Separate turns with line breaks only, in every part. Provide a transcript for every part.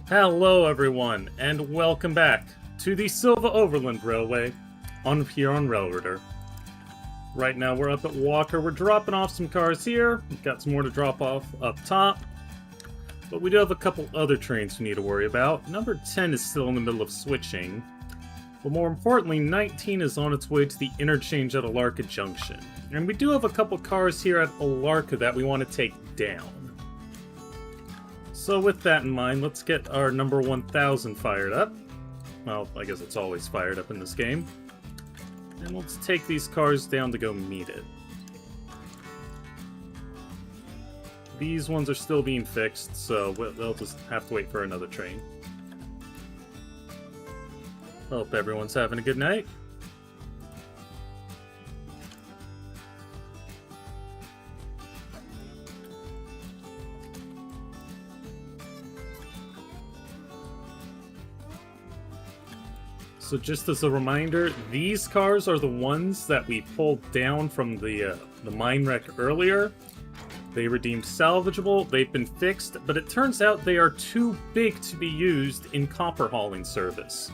Hello everyone, and welcome back to the Silva Overland Railway here on Railroader. Right now we're up at Walker. We're dropping off some cars here. We've got some more to drop off up top. But we do have a couple other trains we need to worry about. Number 10 is still in the middle of switching. But more importantly, 19 is on its way to the interchange at Alarka Junction. And we do have a couple cars here at Alarka that we want to take down. So with that in mind, let's get our number 1000 fired up. Well, I guess it's always fired up in this game. And let's take these cars down to go meet it. These ones are still being fixed, so they'll just have to wait for another train. Hope everyone's having a good night. So just as a reminder, these cars are the ones that we pulled down from the mine wreck earlier. They were deemed salvageable, they've been fixed, but it turns out they are too big to be used in copper hauling service.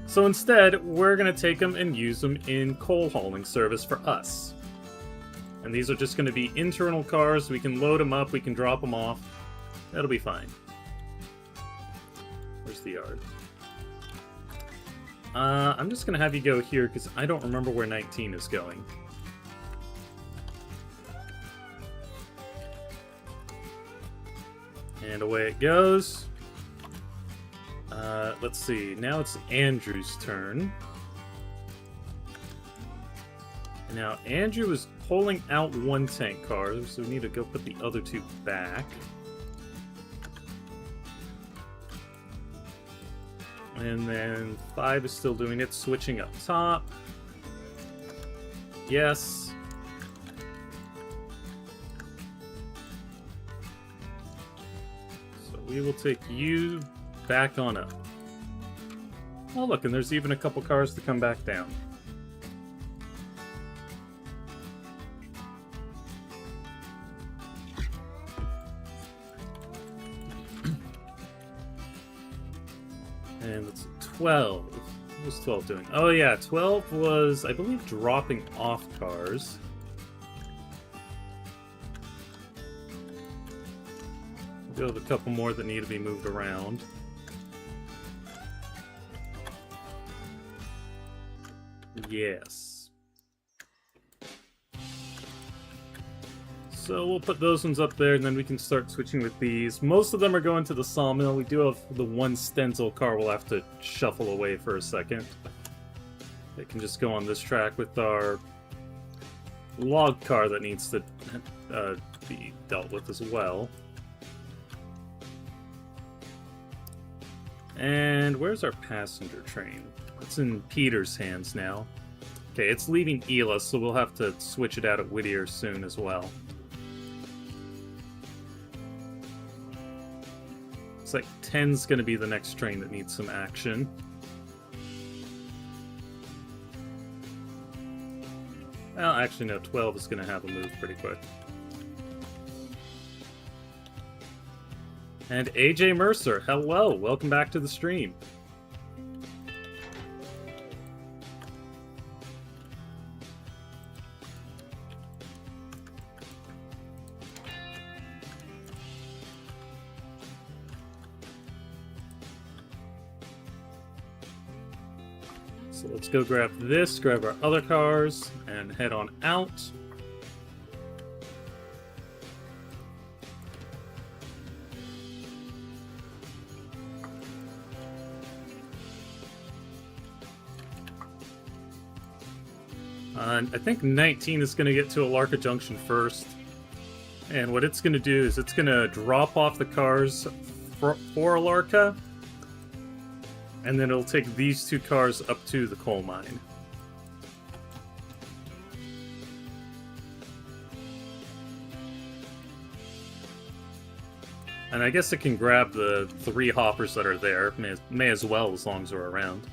So instead, we're going to take them and use them in coal hauling service for us. And these are just going to be internal cars, we can load them up, we can drop them off. That'll be fine. Where's the yard? I'm just going to have you go here because I don't remember where 19 is going. And away it goes. Let's see. Now it's Andrew's turn. Now, Andrew is pulling out one tank car, so we need to go put the other two back. And then 5 is still doing it, switching up top. Yes. So we will take you back on up. Oh look, and there's even a couple cars to come back down. And it's 12. What was 12 doing? Oh yeah, 12 was, I believe, dropping off cars. We do have a couple more that need to be moved around. Yes. So we'll put those ones up there, and then we can start switching with these. Most of them are going to the sawmill. We do have the one Stenzel car we'll have to shuffle away for a second. It can just go on this track with our log car that needs to be dealt with as well. And where's our passenger train? It's in Peter's hands now. Okay, it's leaving Elis, so we'll have to switch it out at Whittier soon as well. Like 10's going to be the next train that needs some action. Well, actually no, 12 is going to have a move pretty quick. And AJ Mercer, hello, welcome back to the stream. So let's go grab this, grab our other cars, and head on out. I think 19 is going to get to Alarka Junction first. And what it's going to do is it's going to drop off the cars for Alarka. And then it'll take these two cars up to the coal mine. And I guess it can grab the 3 hoppers that are there. May as well, as long as we're around.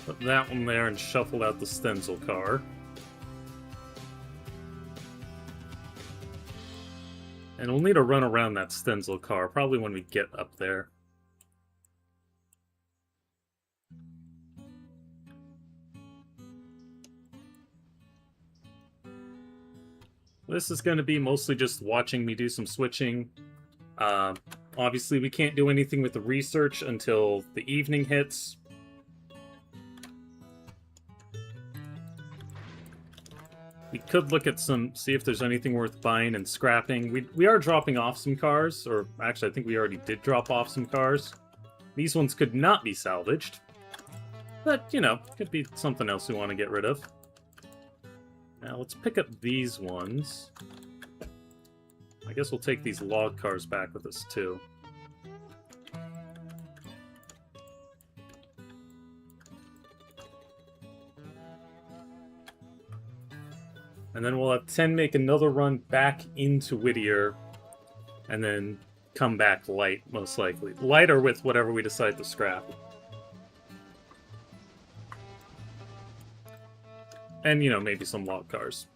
Put that one there and shuffle out the stencil car. And we'll need to run around that stencil car, probably when we get up there. This is going to be mostly just watching me do some switching. Obviously, we can't do anything with the research until the evening hits. We could look at see if there's anything worth buying and scrapping. We are dropping off some cars, or actually I think we already did drop off some cars. These ones could not be salvaged. But, you know, could be something else we want to get rid of. Now let's pick up these ones. I guess we'll take these log cars back with us too. And then we'll have 10 make another run back into Whittier, and then come back light, most likely. Light or with whatever we decide to scrap. And, you know, maybe some log cars.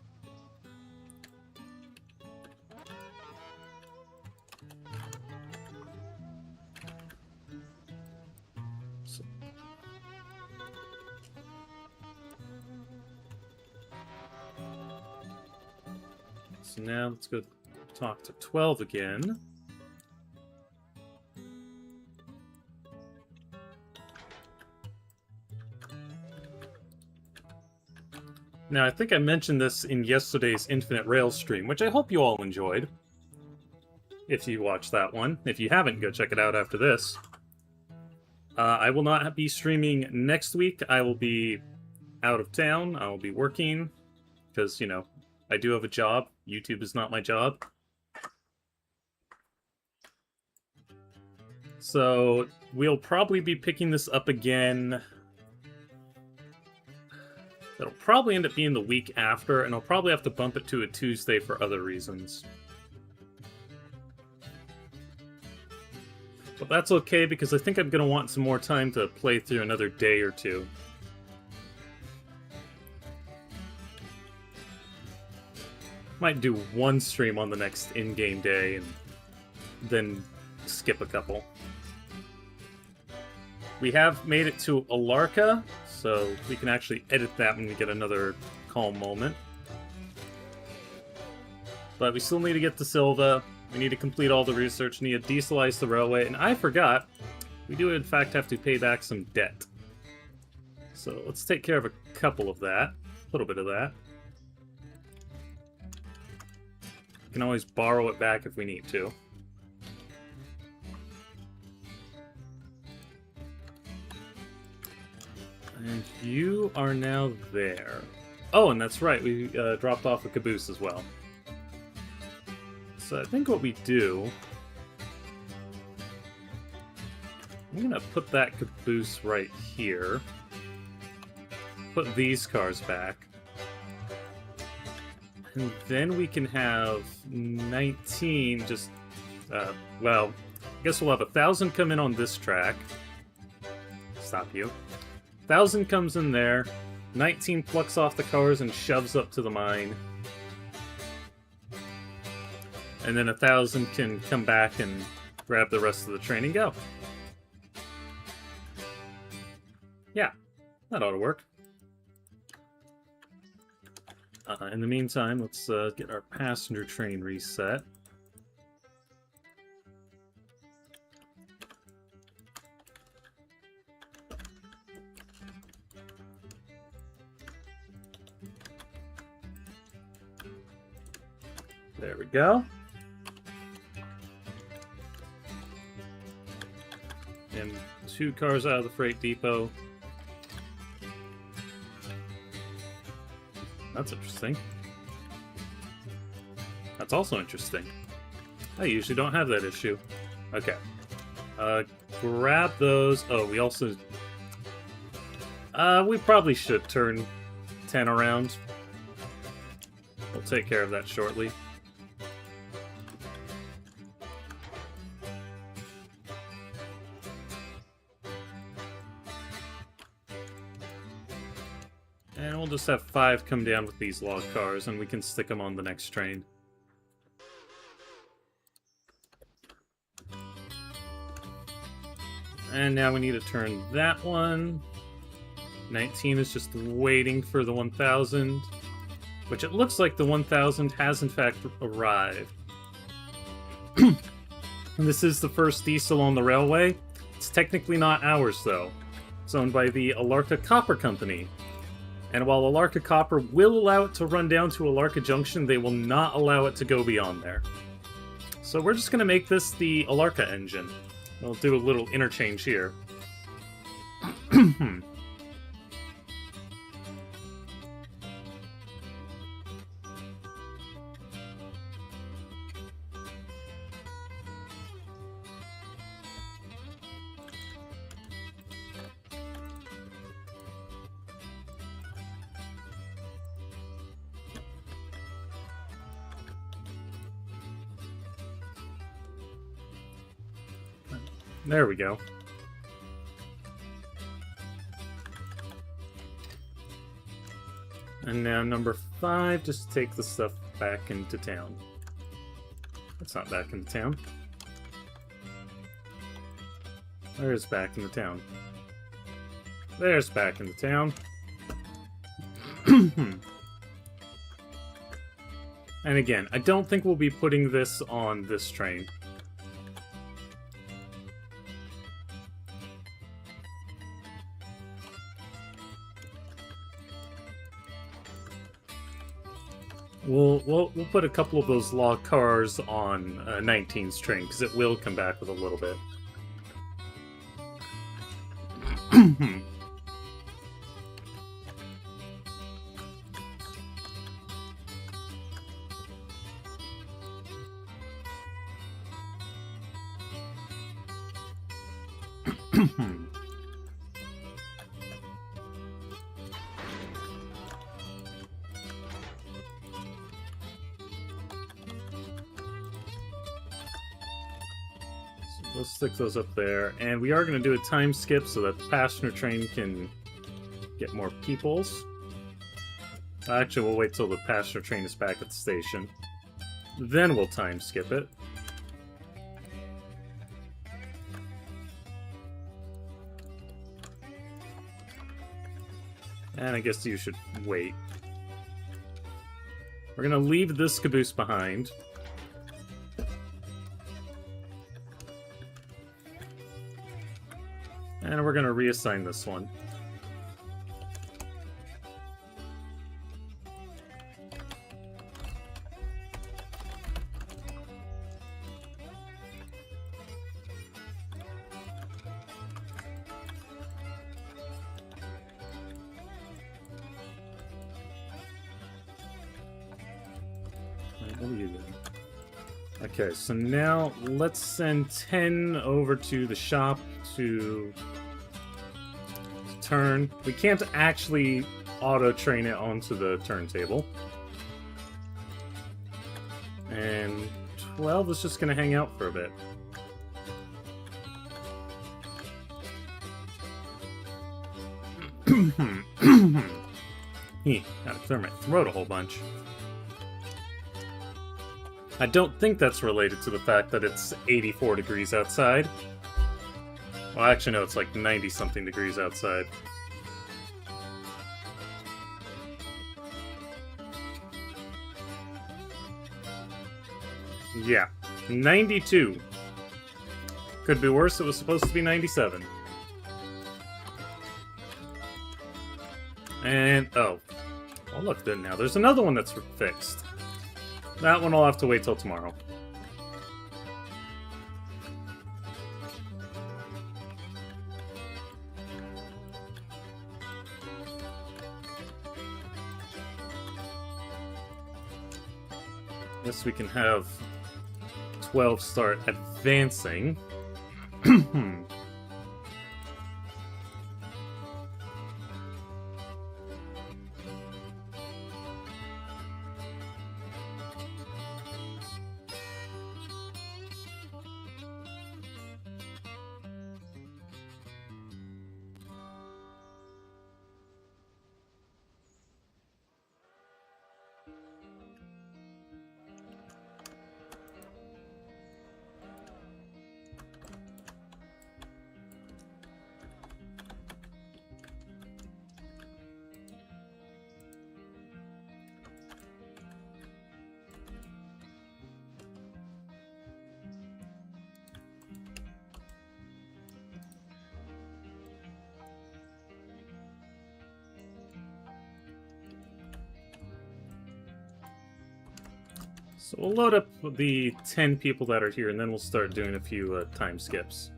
So now let's go talk to 12 again. Now, I think I mentioned this in yesterday's Infinite Rails stream, which I hope you all enjoyed. If you watched that one. If you haven't, go check it out after this. I will not be streaming next week. I will be out of town. I will be working, because, you know, I do have a job. YouTube is not my job. So, we'll probably be picking this up again. It'll probably end up being the week after, and I'll probably have to bump it to a Tuesday for other reasons. But that's okay, because I think I'm going to want some more time to play through another day or two. Might do one stream on the next in-game day, and then skip a couple. We have made it to Alarka, so we can actually edit that when we get another calm moment. But we still need to get to Silva. We need to complete all the research, we need to dieselize the railway, and I forgot, we do in fact have to pay back some debt. So let's take care of a couple of that, a little bit of that. We can always borrow it back if we need to. And you are now there. Oh, and that's right, we dropped off a caboose as well. So I think what we do... I'm gonna put that caboose right here. Put these cars back. And then we can have 19 just... well, I guess we'll have 1,000 come in on this track. Stop you. 1,000 comes in there. 19 plucks off the cars and shoves up to the mine. And then 1,000 can come back and grab the rest of the train and go. Yeah, that ought to work. In the meantime, let's get our passenger train reset. There we go. And 2 cars out of the freight depot. That's interesting. That's also interesting. I usually don't have that issue. Okay. Grab those. Oh, we also... we probably should turn 10 around. We'll take care of that shortly. And we'll just have 5 come down with these log cars, and we can stick them on the next train. And now we need to turn that one. 19 is just waiting for the 1000, which it looks like the 1000 has in fact arrived. And this is the first diesel on the railway. It's technically not ours, though. It's owned by the Alarka Copper Company. And while Alarka Copper will allow it to run down to Alarka Junction, they will not allow it to go beyond there. So we're just going to make this the Alarka engine. We'll do a little interchange here. There we go. And now number 5, just take the stuff back into town. That's not back into town. There's back into town. There's back into town. And again, I don't think we'll be putting this on this train. We'll put a couple of those log cars on 19's train, because it will come back with a little bit. Let's stick those up there, and we are going to do a time skip so that the passenger train can get more peoples. Actually, we'll wait till the passenger train is back at the station. Then we'll time skip it. And I guess you should wait. We're going to leave this caboose behind. And we're going to reassign this one. What are you doing? Okay, so now let's send 10 over to the shop to turn. We can't actually auto-train it onto the turntable. And 12 is just going to hang out for a bit. Gotta clear my throat a whole bunch. I don't think that's related to the fact that it's 84 degrees outside. Well, actually, no, it's like 90-something degrees outside. Yeah, 92. Could be worse, it was supposed to be 97. And, oh. Oh, look, then now there's another one that's fixed. That one I'll have to wait till tomorrow. Guess we can have 12 start advancing. So we'll load up the 10 people that are here, and then we'll start doing a few time skips.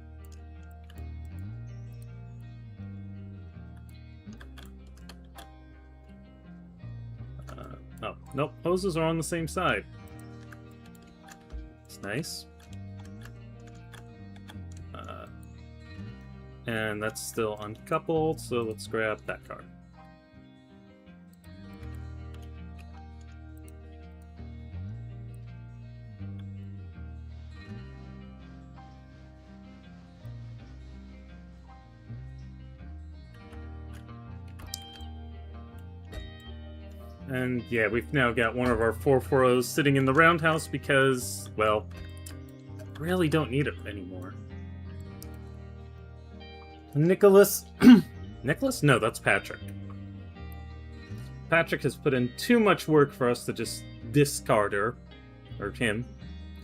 Oh, nope, hoses are on the same side. It's nice. And that's still uncoupled, so let's grab that card. And yeah, we've now got one of our 440s sitting in the Roundhouse because, well, really don't need it anymore. Nicholas... Nicholas? No, that's Patrick. Patrick has put in too much work for us to just discard her. Or him.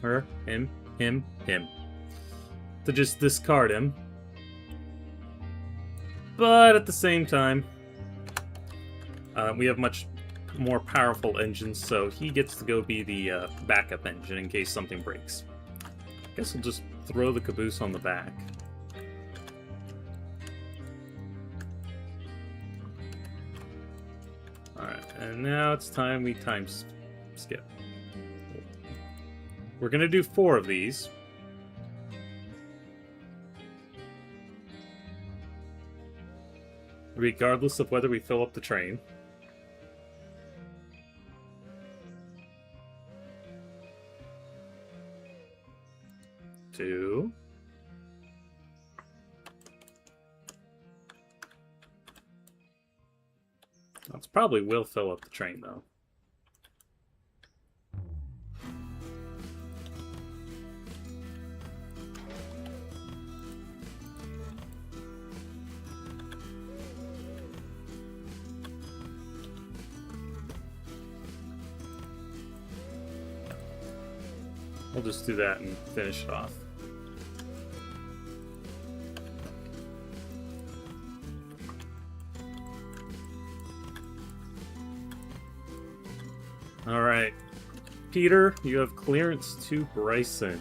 Her. Him. Him. Him. To just discard him. But at the same time, we have much more powerful engines, so he gets to go be the backup engine in case something breaks. I guess we'll just throw the caboose on the back. Alright, and now it's time we time skip. We're gonna do 4 of these. Regardless of whether we fill up the train. 2. That's probably will fill up the train, though. We'll just do that and finish it off. Alright. Peter, you have clearance to Bryson.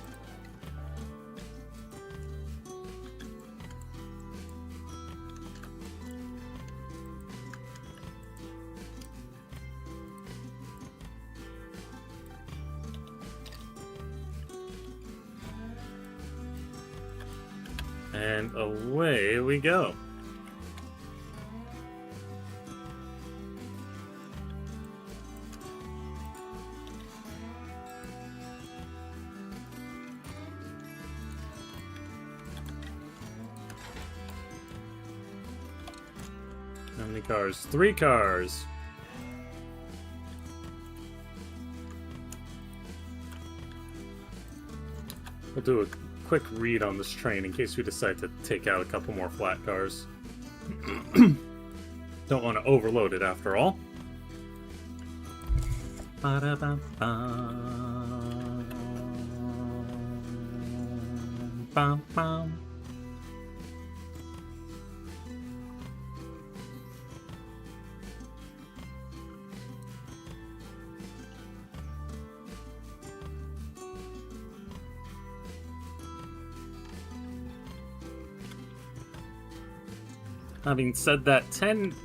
And away we go. How many cars? 3 cars. We'll do a quick read on this train in case we decide to take out a couple more flat cars. Don't want to overload it after all. Having said that, 10,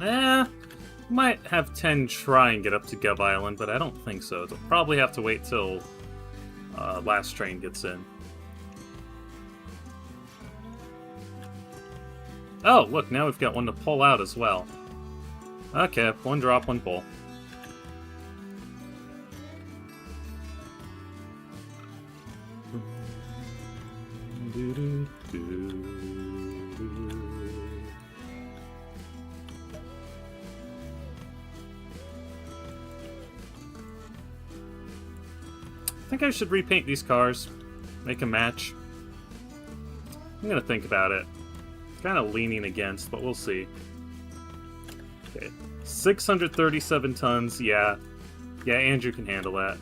might have 10 try and get up to Gov Island, but I don't think so. They'll probably have to wait till last train gets in. Oh, look, now we've got one to pull out as well. Okay, 1 drop, 1 pull. I think I should repaint these cars. Make a match. I'm gonna think about it. Kind of leaning against, but we'll see. Okay. 637 tons, yeah. Yeah, Andrew can handle that.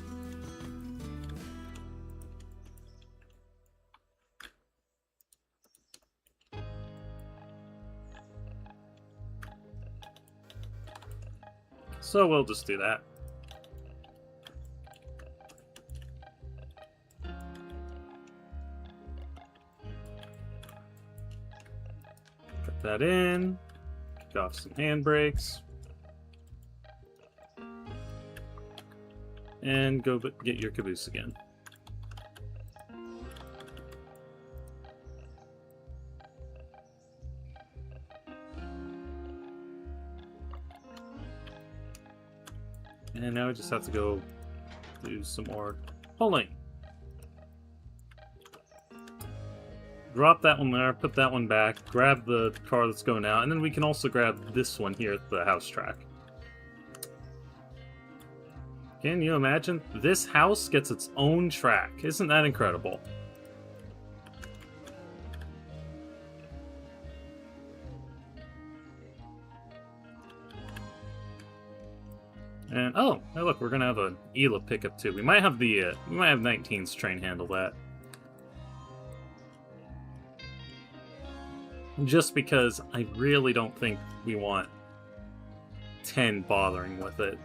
So we'll just do that. that in. Kick off some handbrakes. And go get your caboose again. And now we just have to go do some more pulling. Drop that one there, put that one back, grab the car that's going out, and then we can also grab this one here at the house track. Can you imagine? This house gets its own track. Isn't that incredible? And oh, hey look, we're gonna have an ELA pickup too. We might have 19's train handle that. Just because I really don't think we want 10 bothering with it.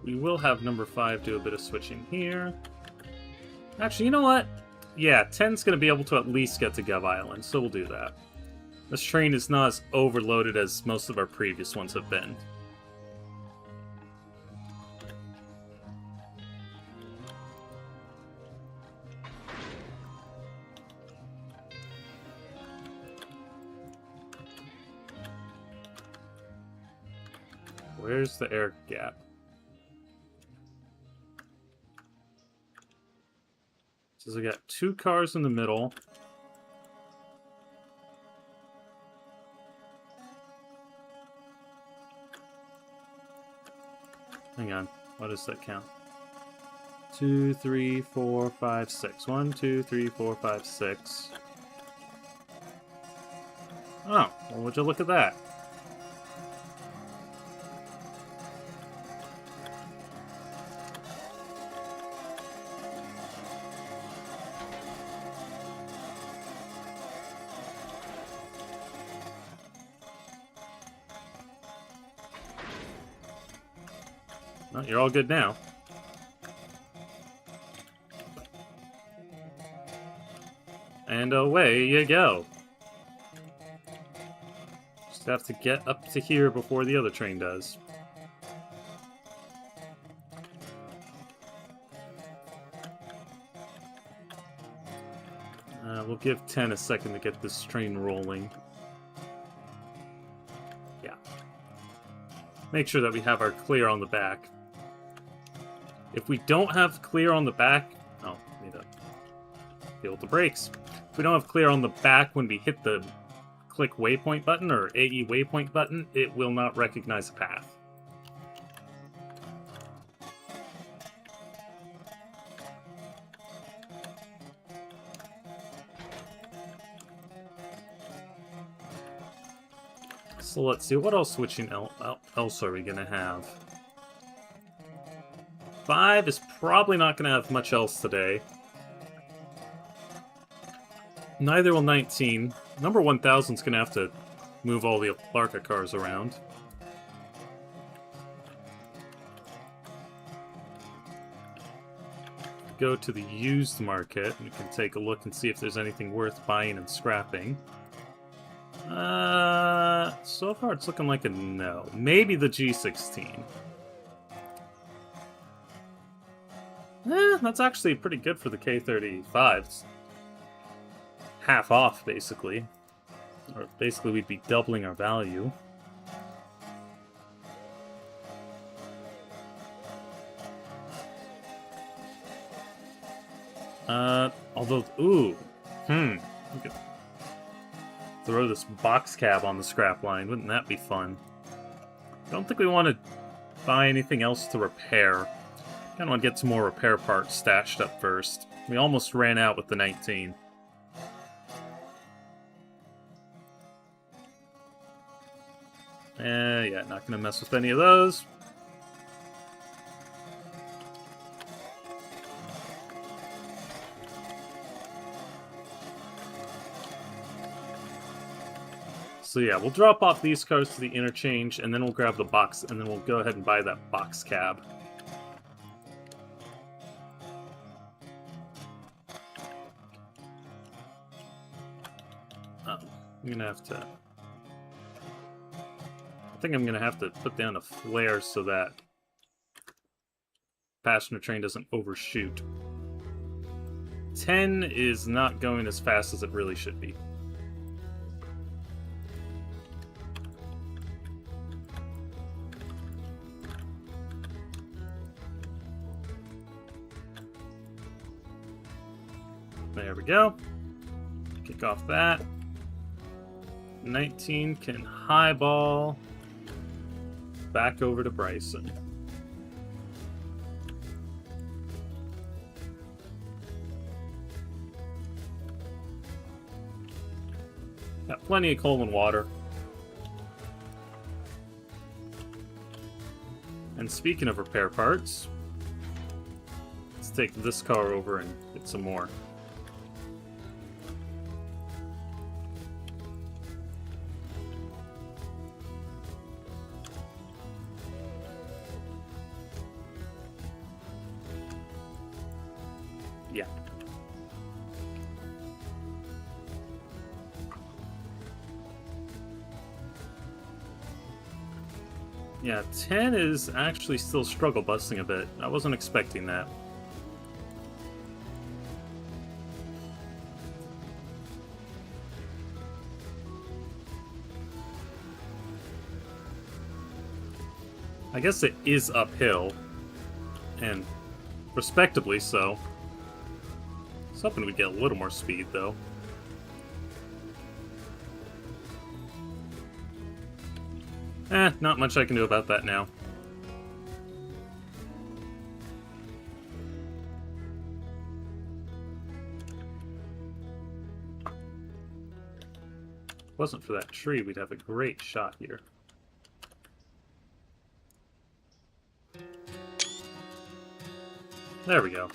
We will have number 5 do a bit of switching here. Actually, you know what? Yeah, 10's going to be able to at least get to Gov Island, so we'll do that. This train is not as overloaded as most of our previous ones have been. Where's the air gap? So I got 2 cars in the middle. Hang on, what does that count? 2, 3, 4, 5, 6. 1, 2, 3, 4, 5, 6. Oh, well, would you look at that? Well, you're all good now. And away you go. Just have to get up to here before the other train does. We'll give 10 a second to get this train rolling. Yeah. Make sure that we have our clear on the back. If we don't have clear on the back... Oh, need to deal with the brakes. If we don't have clear on the back when we hit the click waypoint button or AE waypoint button, it will not recognize a path. So let's see, what else switching else are we going to have? 5 is probably not going to have much else today. Neither will 19. Number 1000 is going to have to move all the Alarka cars around. Go to the used market. We can take a look and see if there's anything worth buying and scrapping. So far it's looking like a no. Maybe the G16. That's actually pretty good for the K35. It's half off, basically. Or basically we'd be doubling our value. Although, ooh, we could throw this box cab on the scrap line. Wouldn't that be fun? I don't think we want to buy anything else to repair. Kind of want to get some more repair parts stashed up first. We almost ran out with the 19. Yeah, not gonna mess with any of those. So yeah, we'll drop off these cars to the interchange, and then we'll grab the box, and then we'll go ahead and buy that box cab. I'm gonna have to... I think I'm gonna have to put down a flare so that passenger train doesn't overshoot. 10 is not going as fast as it really should be. There we go. Kick off that. 19 can highball back over to Bryson. Got plenty of coal and water. And speaking of repair parts, let's take this car over and get some more. Yeah. Yeah, 10 is actually still struggle busting a bit. I wasn't expecting that. I guess it is uphill, and respectably so. I was hoping we'd get a little more speed, though. Not much I can do about that now. If it wasn't for that tree, we'd have a great shot here. There we go.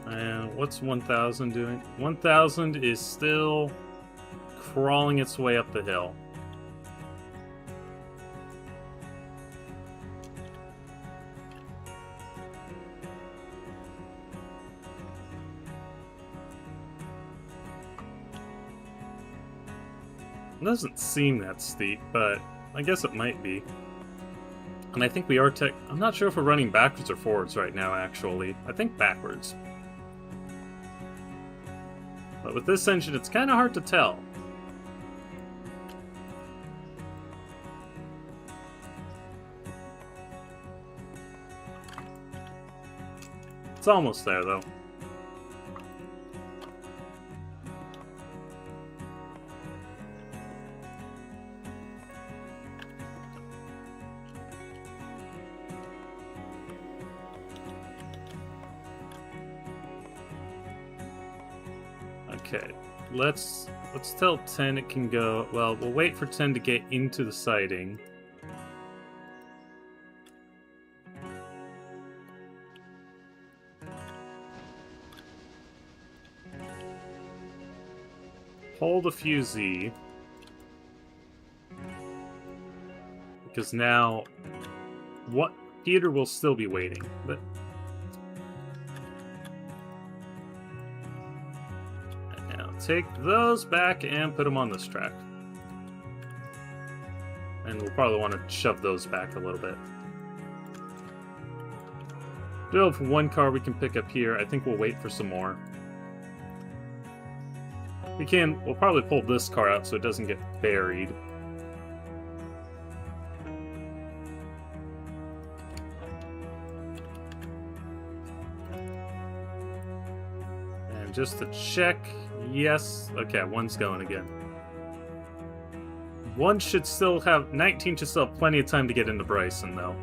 And what's 1,000 doing? 1,000 is still crawling its way up the hill. It doesn't seem that steep, but I guess it might be. And I think we are I'm not sure if we're running backwards or forwards right now, actually. I think backwards. But with this engine, it's kind of hard to tell. It's almost there, though. Okay, let's tell 10 it can go. Well, we'll wait for 10 to get into the siding. Hold a few Z. Because now, what Peter will still be waiting, but. Take those back and put them on this track. And we'll probably want to shove those back a little bit. Do have one car we can pick up here. I think we'll wait for some more. We'll probably pull this car out so it doesn't get buried. And just to check, yes. Okay, one's going again. 19 should still have plenty of time to get into Bryson, though.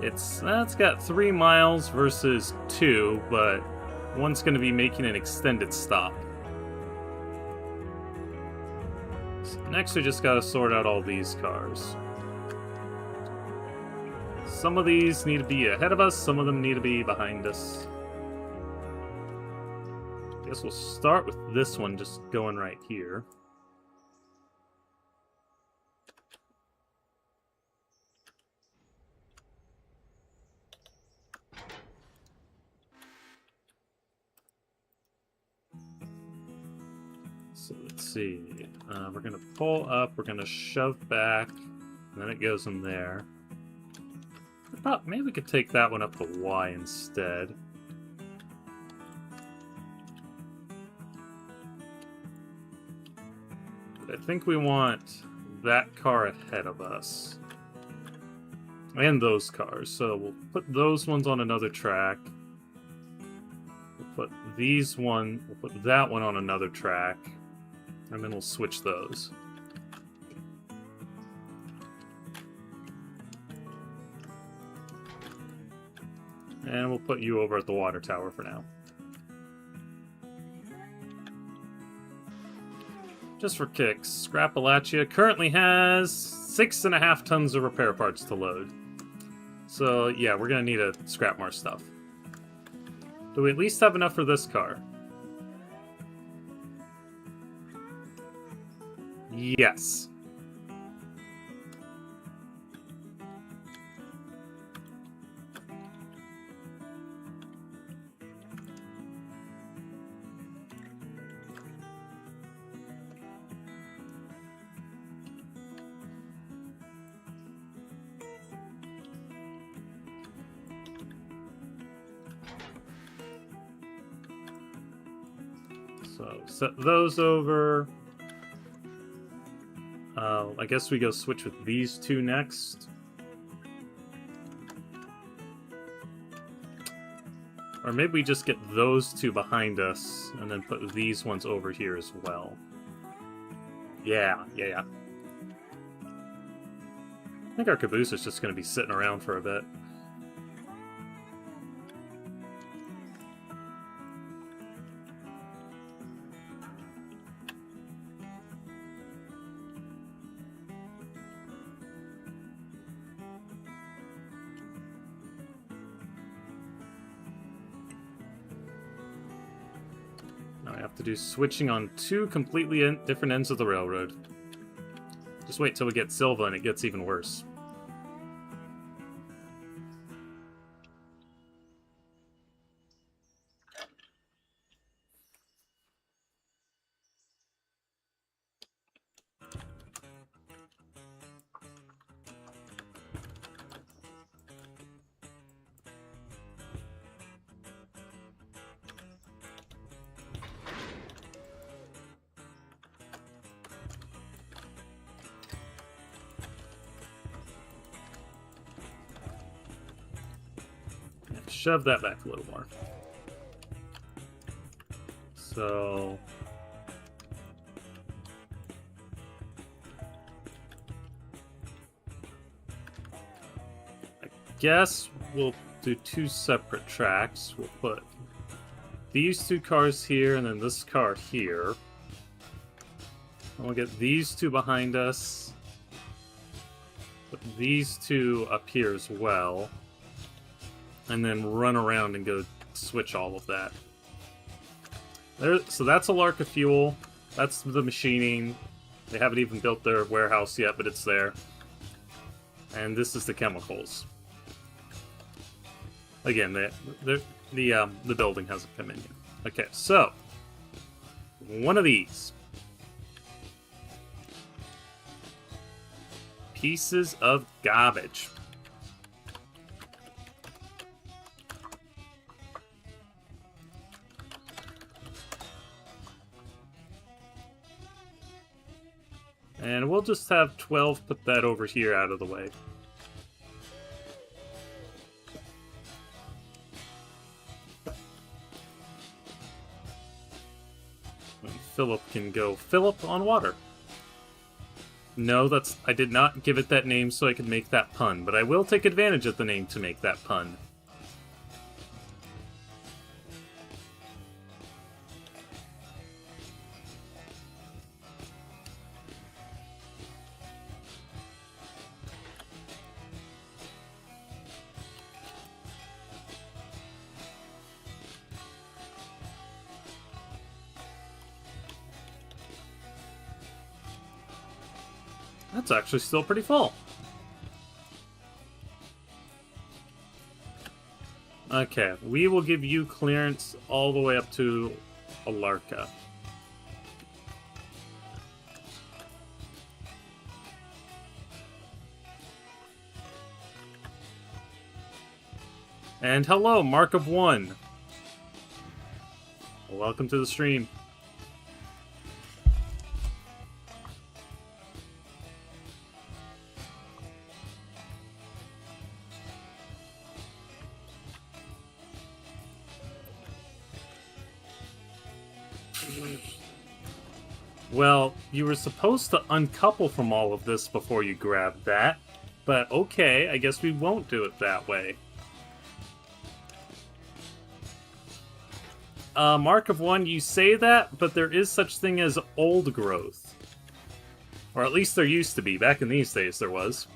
It's got 3 miles versus 2, but one's going to be making an extended stop. So next we just gotta sort out all these cars. Some of these need to be ahead of us, some of them need to be behind us. I guess we'll start with this one just going right here. So let's see. We're going to pull up, we're going to shove back, and then it goes in there. I thought maybe we could take that one up to Y instead. But I think we want that car ahead of us. And those cars. So we'll put those ones on another track. We'll put we'll put that one on another track. And then we'll switch those. And we'll put you over at the water tower for now. Just for kicks, Scrapalachia currently has 6.5 tons of repair parts to load. So yeah, we're gonna need to scrap more stuff. Do we at least have enough for this car? Yes. So set those over. I guess we go switch with these two next. Or maybe we just get those two behind us and then put these ones over here as well. Yeah. I think our caboose is just going to be sitting around for a bit. To do switching on two completely different ends of the railroad. Just wait till we get Silva and it gets even worse. Shove that back a little more. So I guess we'll do two separate tracks. We'll put these two cars here and then this car here. And we'll get these two behind us. Put these two up here as well. And then run around and go switch all of that. So that's Alarka fuel. That's the machining. They haven't even built their warehouse yet, but it's there. And this is the chemicals. Again, the building hasn't come in yet. Okay, so one of these pieces of garbage. And we'll just have 12 put that over here out of the way. And Philip can go Philip on water. No, I did not give it that name so I could make that pun, but I will take advantage of the name to make that pun. That's actually still pretty full. Okay, we will give you clearance all the way up to Alarka. And hello, Mark of 1. Welcome to the stream. Well, you were supposed to uncouple from all of this before you grabbed that, but okay, I guess we won't do it that way. Mark of 1, you say that, but there is such thing as old growth. Or at least there used to be. Back in these days there was.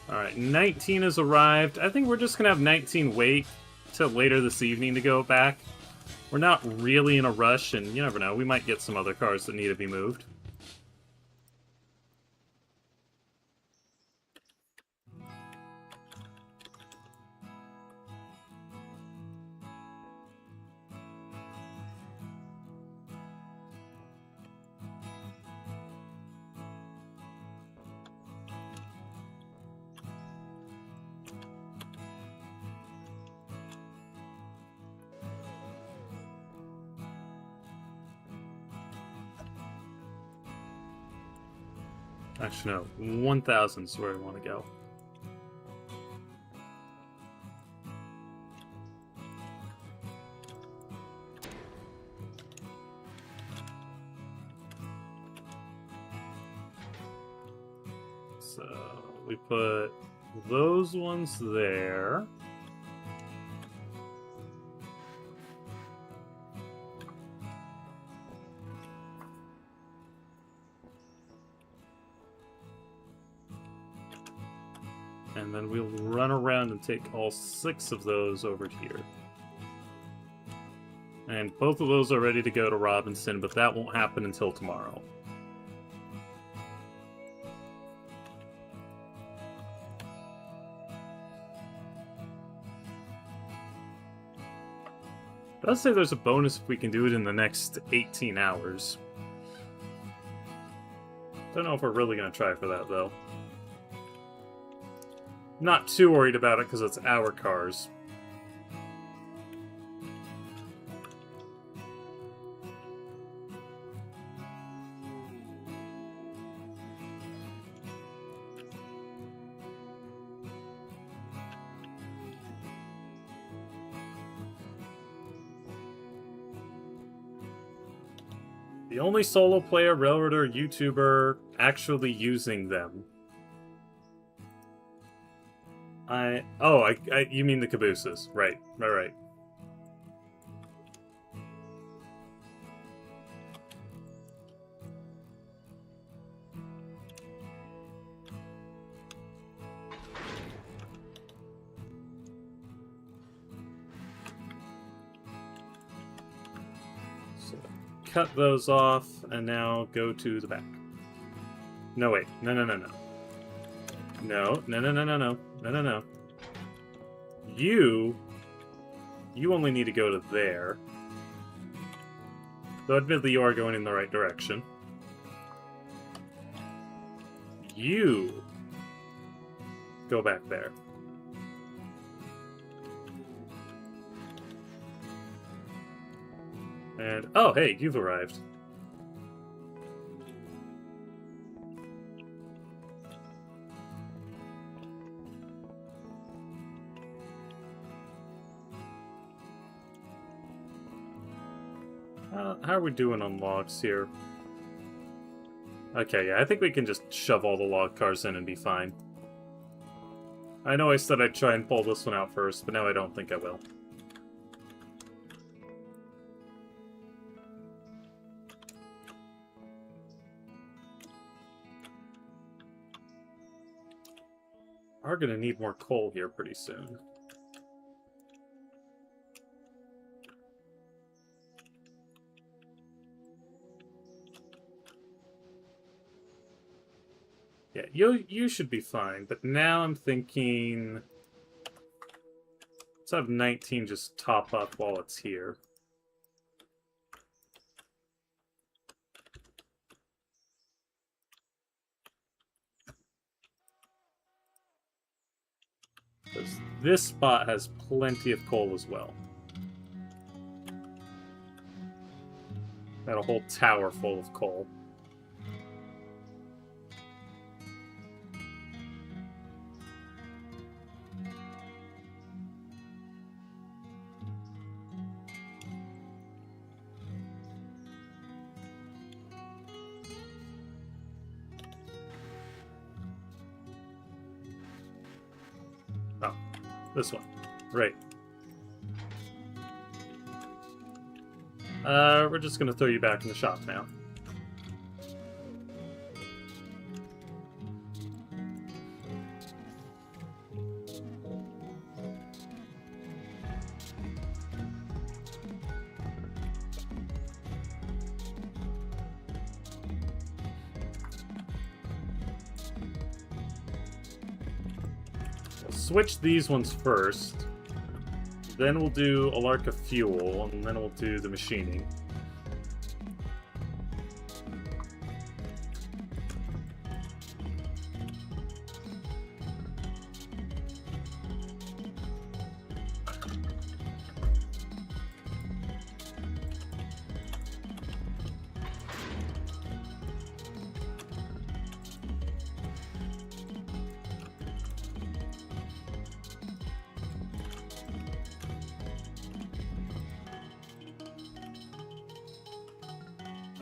Alright, 19 has arrived. I think we're just gonna have 19 wait till later this evening to go back. We're not really in a rush, and you never know, we might get some other cars that need to be moved. Actually, no. 1,000 is where I want to go. So, we put those ones there. And then we'll run around and take all 6 of those over here. And both of those are ready to go to Robinson, but that won't happen until tomorrow. But I'd say there's a bonus if we can do it in the next 18 hours. Don't know if we're really going to try for that, though. Not too worried about it because it's our cars. The only solo player, railroader, YouTuber actually using them. You mean the cabooses. Right. Alright. So, cut those off, and now go to the back. No, wait. No. No. You only need to go to there. Though admittedly you are going in the right direction. You go back there. And, oh, hey, you've arrived. How are we doing on logs here? Okay, yeah, I think we can just shove all the log cars in and be fine. I know I said I'd try and pull this one out first, but now I don't think I will. Are gonna need more coal here pretty soon. Yeah, you should be fine, but now I'm thinking... Let's have 19 just top up while it's here. Because this spot has plenty of coal as well. Got a whole tower full of coal. Oh, this one. Right. We're just gonna throw you back in the shop now. We'll switch these ones first. Then we'll do Alarka fuel, and then we'll do the machining.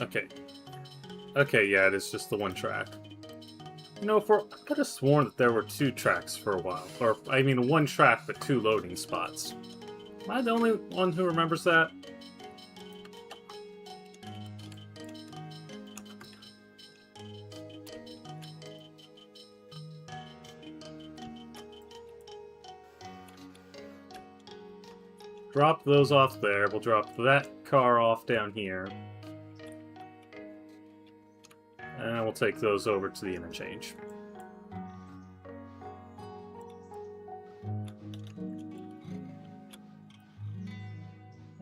Okay. Okay, yeah, it is just the one track. You know, I could have sworn that there were 2 tracks for a while. Or, I mean, 1 track, but 2 loading spots. Am I the only one who remembers that? Drop those off there. We'll drop that car off down here. And we'll take those over to the interchange.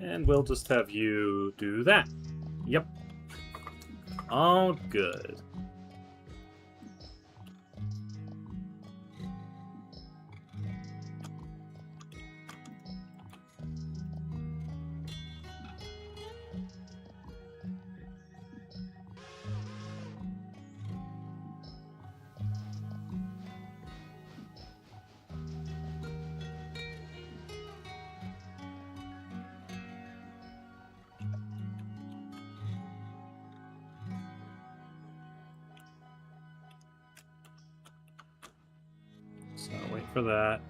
And we'll just have you do that. Yep. All good. So wait for that.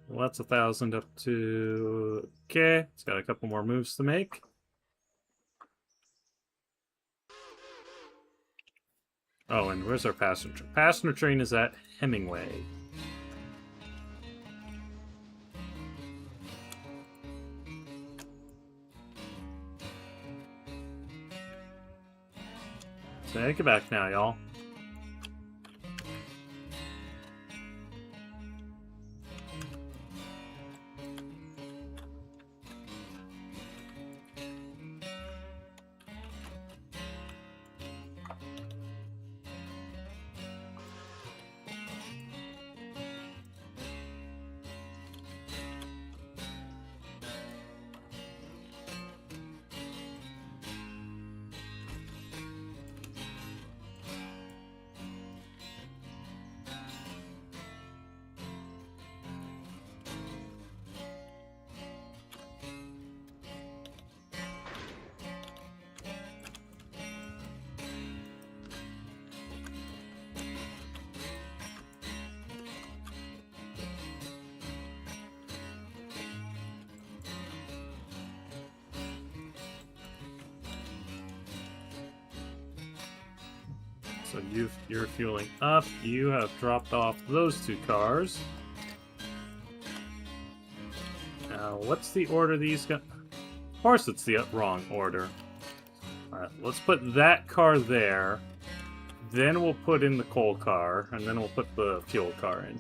Well, that's 1,000 up to... Okay, it's got a couple more moves to make. Oh, and where's our passenger? Passenger train is at Hemingway. Take it back now, y'all. So you're fueling up. You have dropped off those 2 cars. Now, what's the order these got? Of course it's the wrong order. Alright, let's put that car there. then we'll put in the coal car, and then we'll put the fuel car in.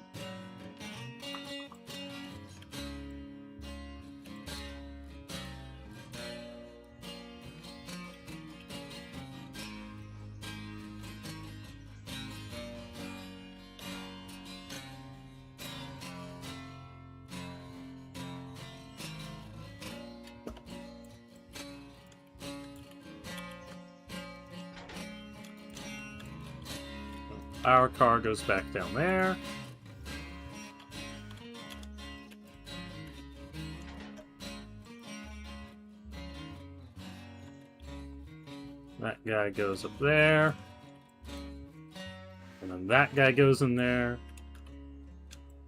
Our car goes back down there. That guy goes up there. And then that guy goes in there.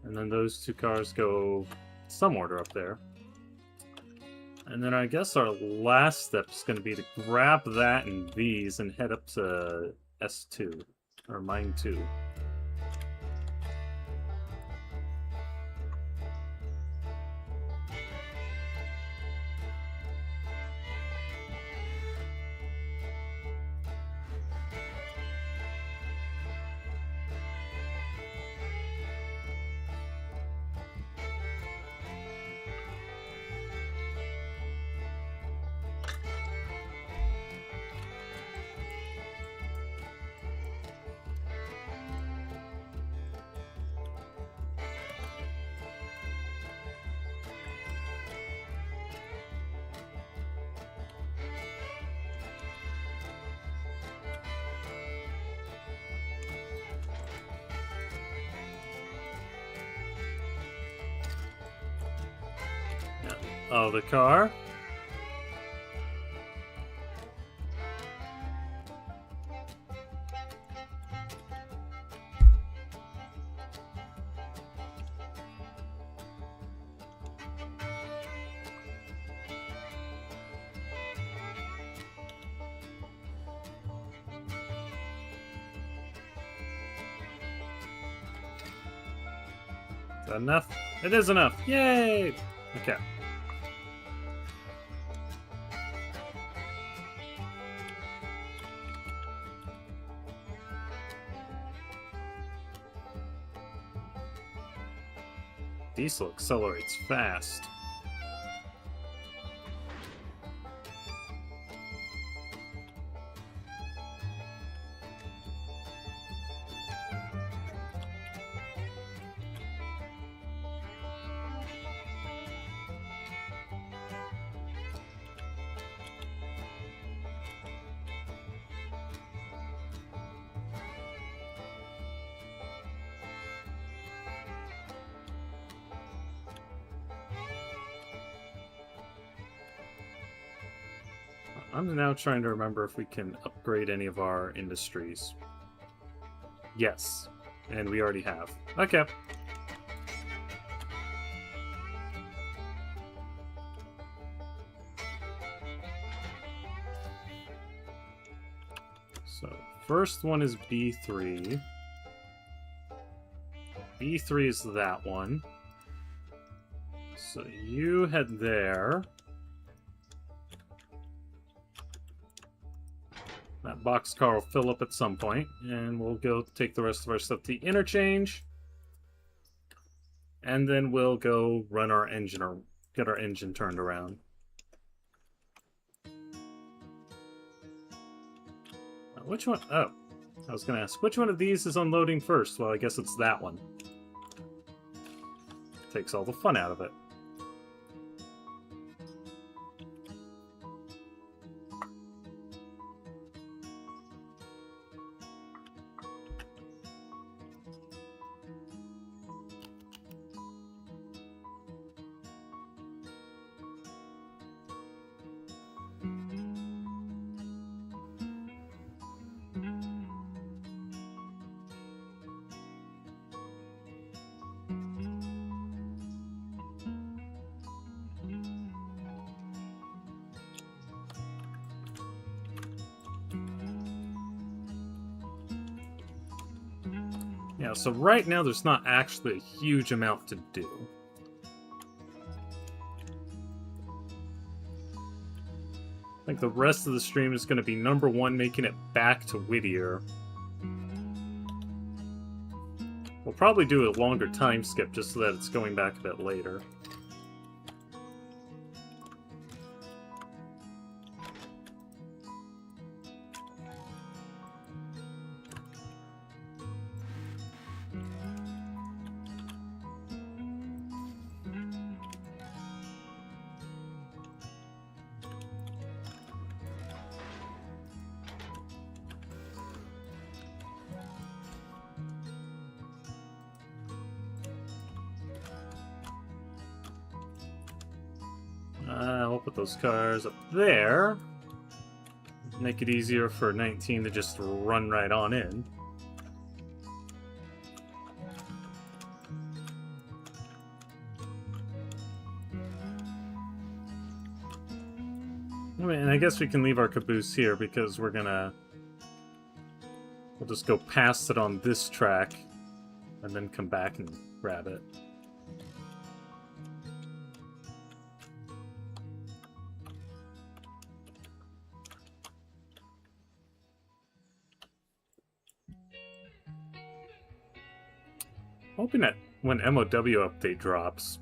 And then those two cars go some order up there. And then I guess our last step is going to be to grab that and these and head up to S2. Or mine 2. Oh, the car. Is that enough? It is enough. Yay! Okay. Diesel accelerates fast. I'm now trying to remember if we can upgrade any of our industries. Yes, and we already have. Okay. So, first one is B3. B3 is that one. So you head there. That boxcar will fill up at some point, and we'll go take the rest of our stuff to the interchange. And then we'll go run our engine or get our engine turned around. Which one? Oh, I was going to ask, which one of these is unloading first? Well, I guess it's that one. Takes all the fun out of it. Yeah, so right now there's not actually a huge amount to do. I think the rest of the stream is going to be number one, making it back to Whittier. probably do a longer time skip just so that it's going back a bit later. We'll put those cars up there. Make it easier for 19 to just run right on in. And I guess we can leave our caboose here because we'll just go past it on this track and then come back and grab it. Hoping that when MOW update drops,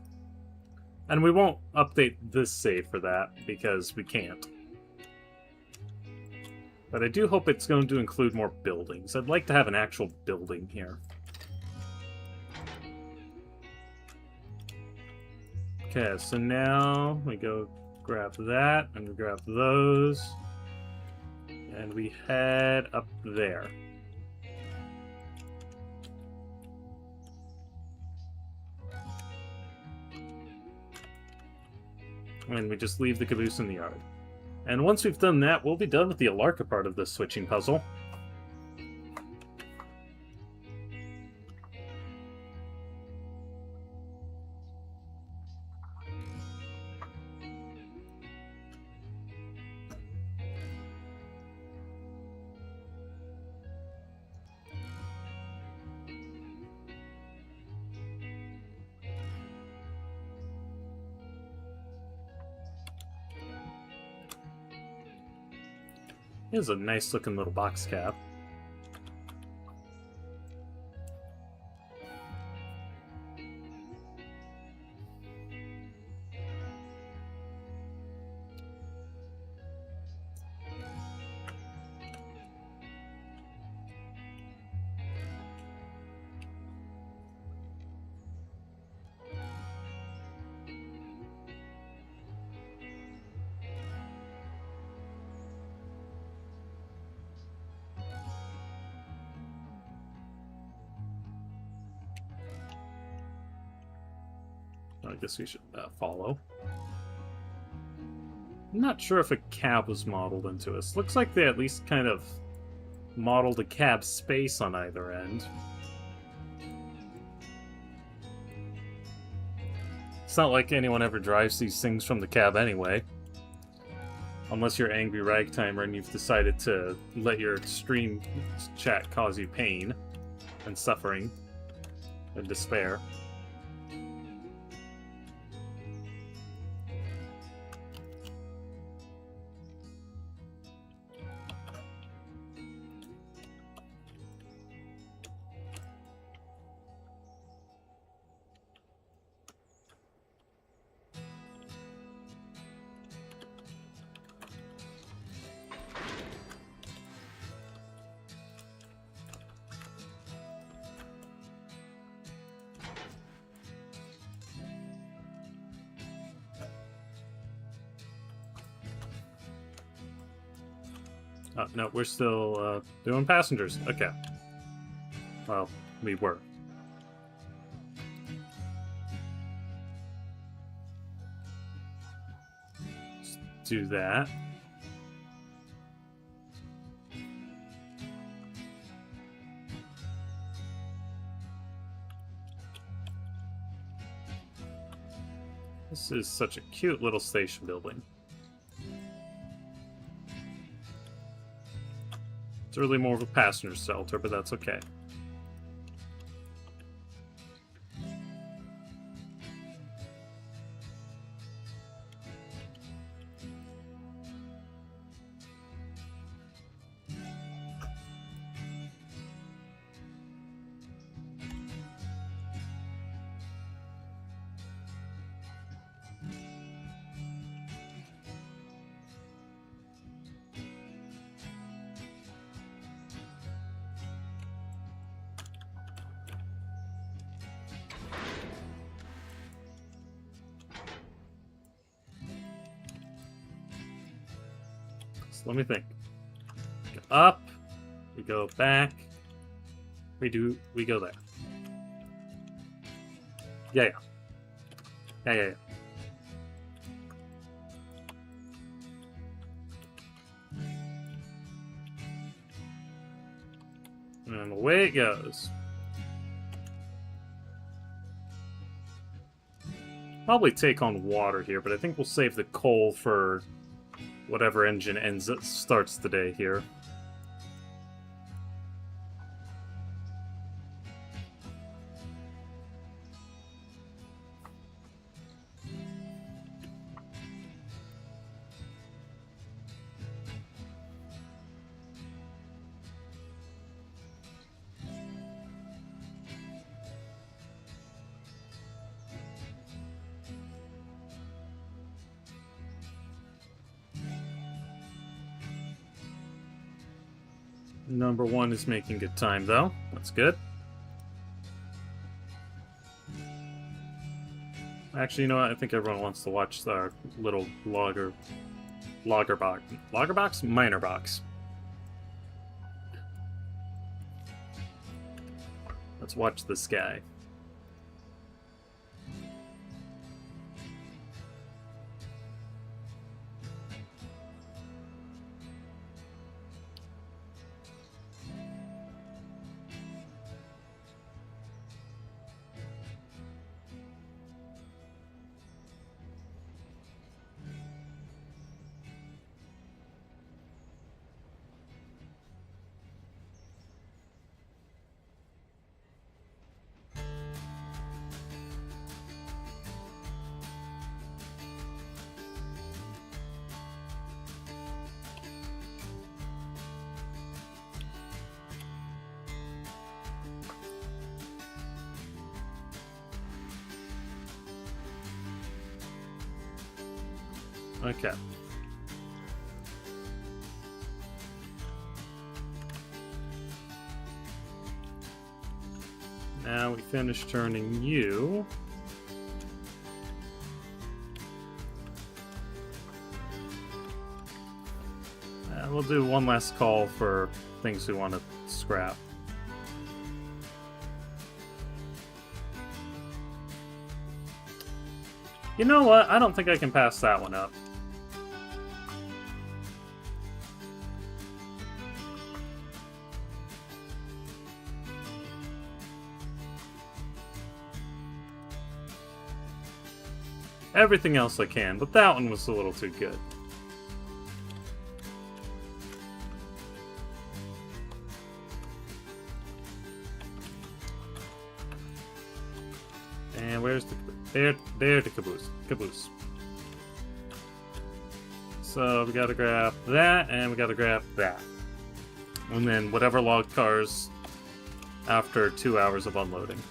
and we won't update this save for that because we can't. But I do hope it's going to include more buildings. I'd like to have an actual building here. Okay, so now we go grab that, and we grab those, and we head up there. And we just leave the caboose in the yard. And once we've done that, we'll be done with the Alarka part of this switching puzzle. Here's a nice looking little box cap. I guess we should follow. I'm not sure if a cab was modeled into this. Looks like they at least kind of modeled a cab space on either end. It's not like anyone ever drives these things from the cab anyway. Unless you're angry ragtimer and you've decided to let your stream chat cause you pain and suffering and despair. Oh, no, we're still doing passengers. Okay. Well, we were. Let's do that. This is such a cute little station building. It's really more of a passenger shelter, but that's okay. this? Let me think. Go up. We go back. We go there. Yeah. And away it goes. Probably take on water here, but I think we'll save the coal for whatever engine starts the day here. Number 1 is making good time, though. That's good. Actually, you know what? I think everyone wants to watch our little logger box. Logger box? Miner box. Let's watch this guy. Okay. Now we finish turning you. And we'll do one last call for things we want to scrap. You know what? I don't think I can pass that one up. Everything else I can, but that one was a little too good. And where's the... There the caboose. So we gotta grab that, and we gotta grab that. And then whatever log cars after 2 hours of unloading.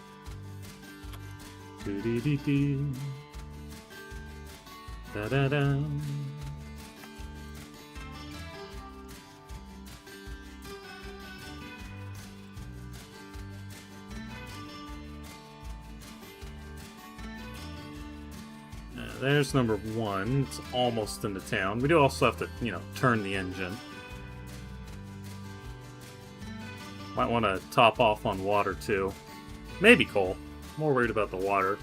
Doo-dee-dee-dee. Da-da-da. There's number 1. It's almost into town. We do also have to, you know, turn the engine. Might want to top off on water, too. Maybe coal. More worried about the water.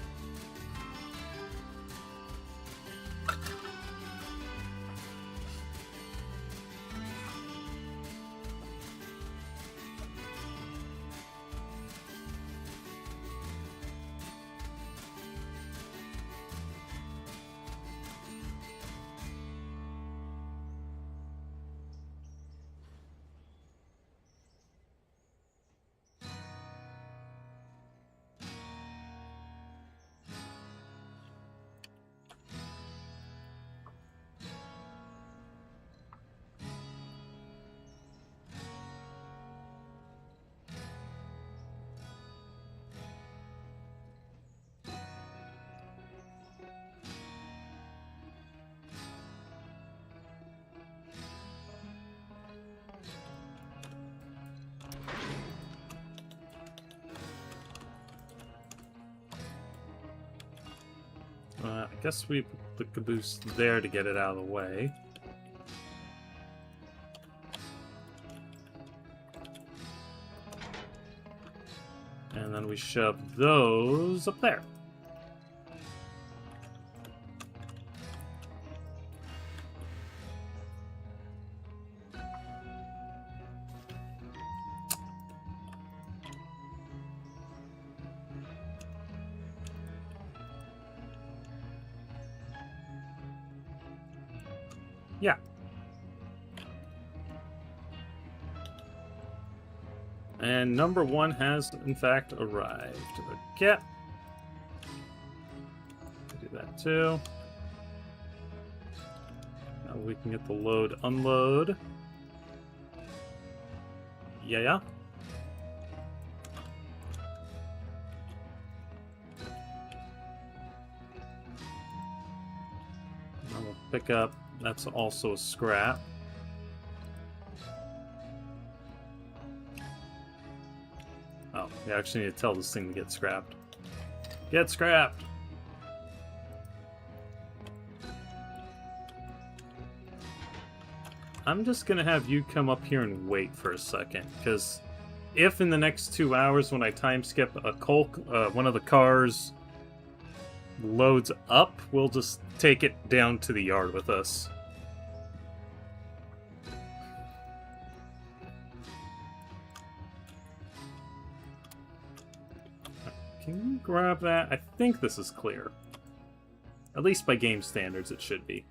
I guess we put the caboose there to get it out of the way. And then we shove those up there. Yeah. And number 1 has, in fact, arrived. Okay. Do that too. Now we can get the load, unload. Yeah. Now we'll pick up, that's also a scrap. Oh, we actually need to tell this thing to get scrapped. Get scrapped! I'm just gonna have you come up here and wait for a second, because if in the next 2 hours when I time skip a one of the cars loads up, we'll just take it down to the yard with us. Can you grab that? I think this is clear. At least by game standards, it should be.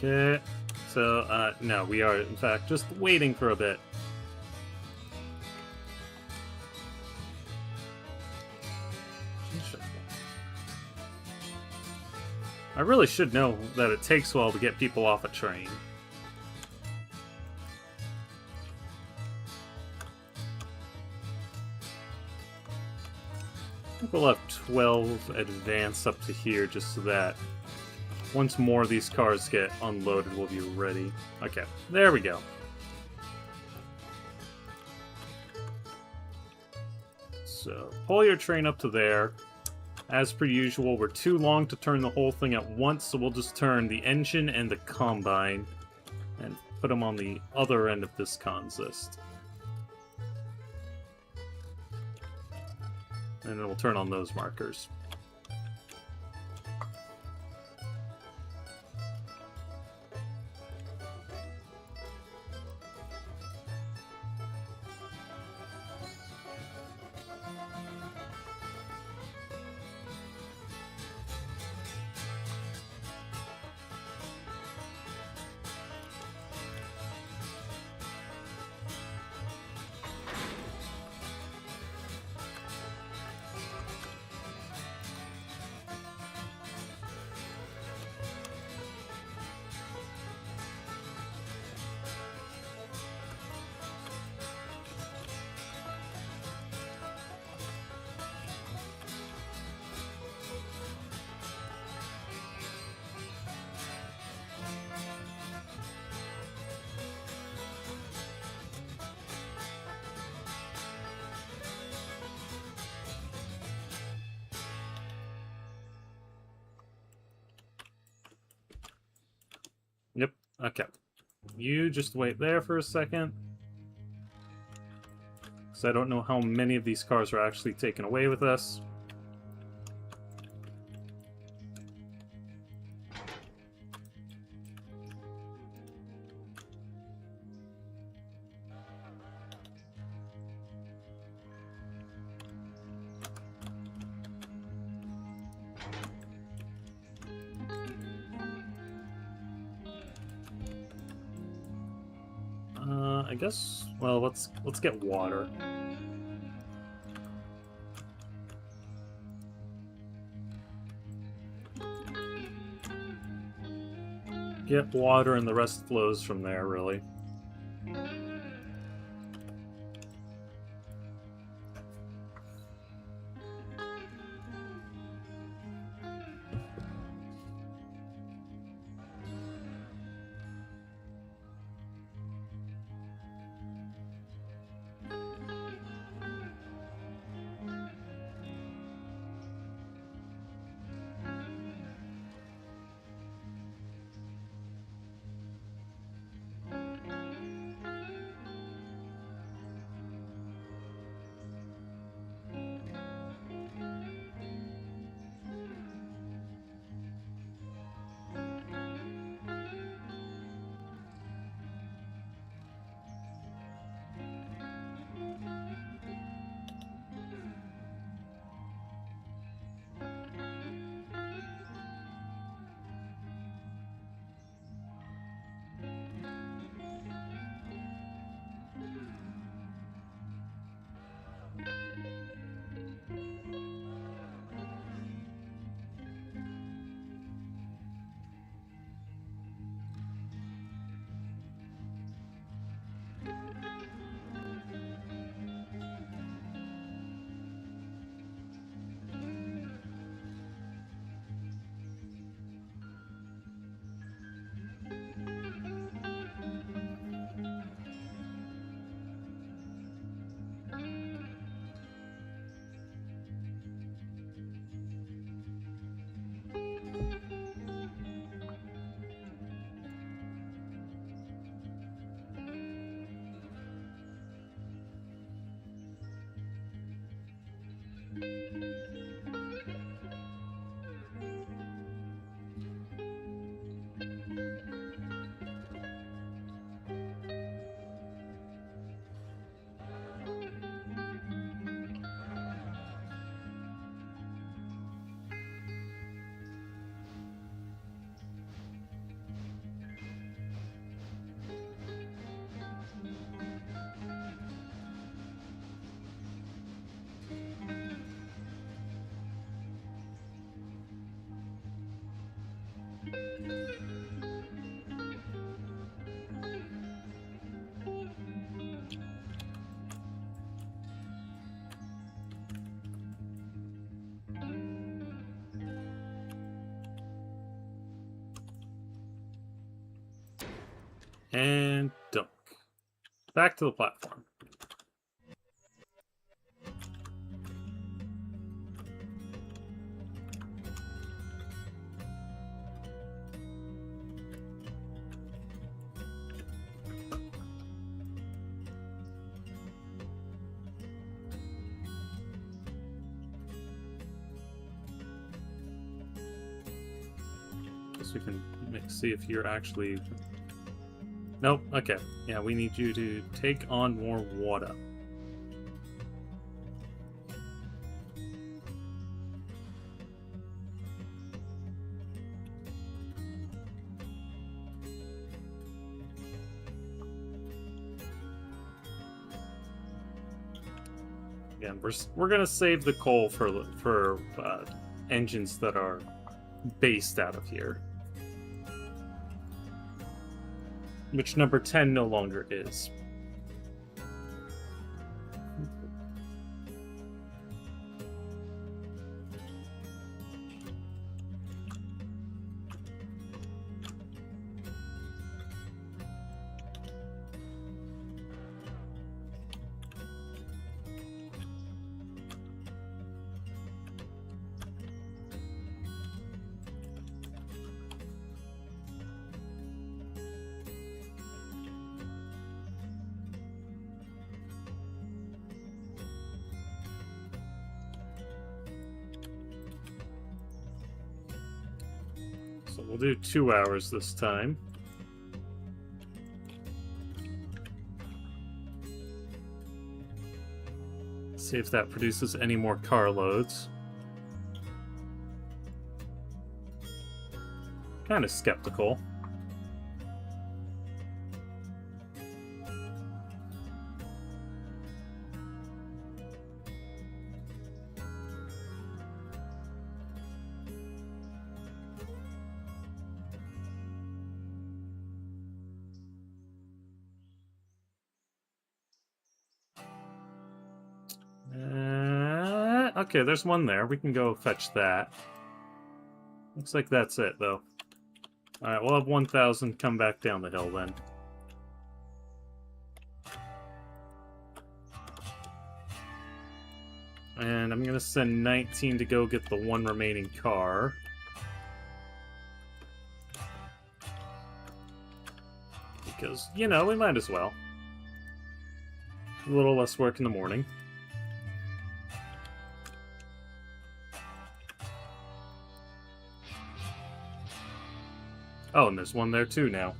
Okay, so, no, we are, in fact, just waiting for a bit. I really should know that it takes a while to get people off a train. I think we'll have 12 advance up to here just so that once more of these cars get unloaded, we'll be ready. Okay, there we go. So, pull your train up to there. As per usual, we're too long to turn the whole thing at once, so we'll just turn the engine and the combine and put them on the other end of this consist. And then we'll turn on those markers. Yep, okay. You just wait there for a second. Because I don't know how many of these cars are actually taken away with us. I guess, well, let's get water. get water and the rest flows from there, really. And dunk. Back to the platform. Guess we can see if you're actually... Nope, okay. Yeah, we need you to take on more water. Again, we're gonna save the coal for engines that are based out of here. Which number 10 no longer is. So we'll do 2 hours this time. See if that produces any more car loads. Kind of skeptical. Okay, there's one there. We can go fetch that. Looks like that's it, though. Alright, we'll have 1,000 come back down the hill, then. And I'm gonna send 19 to go get the one remaining car. Because, you know, we might as well. A little less work in the morning. Oh, and there's one there too now.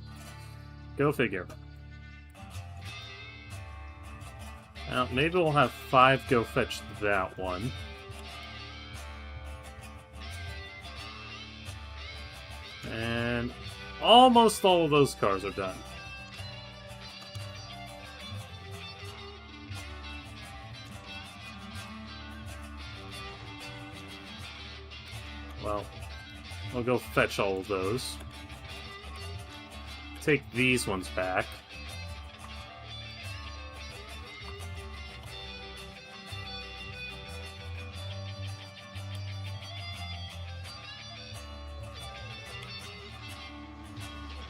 Go figure. Well, maybe we'll have 5 go fetch that one. And almost all of those cars are done. Well, I'll go fetch all of those. Take these ones back.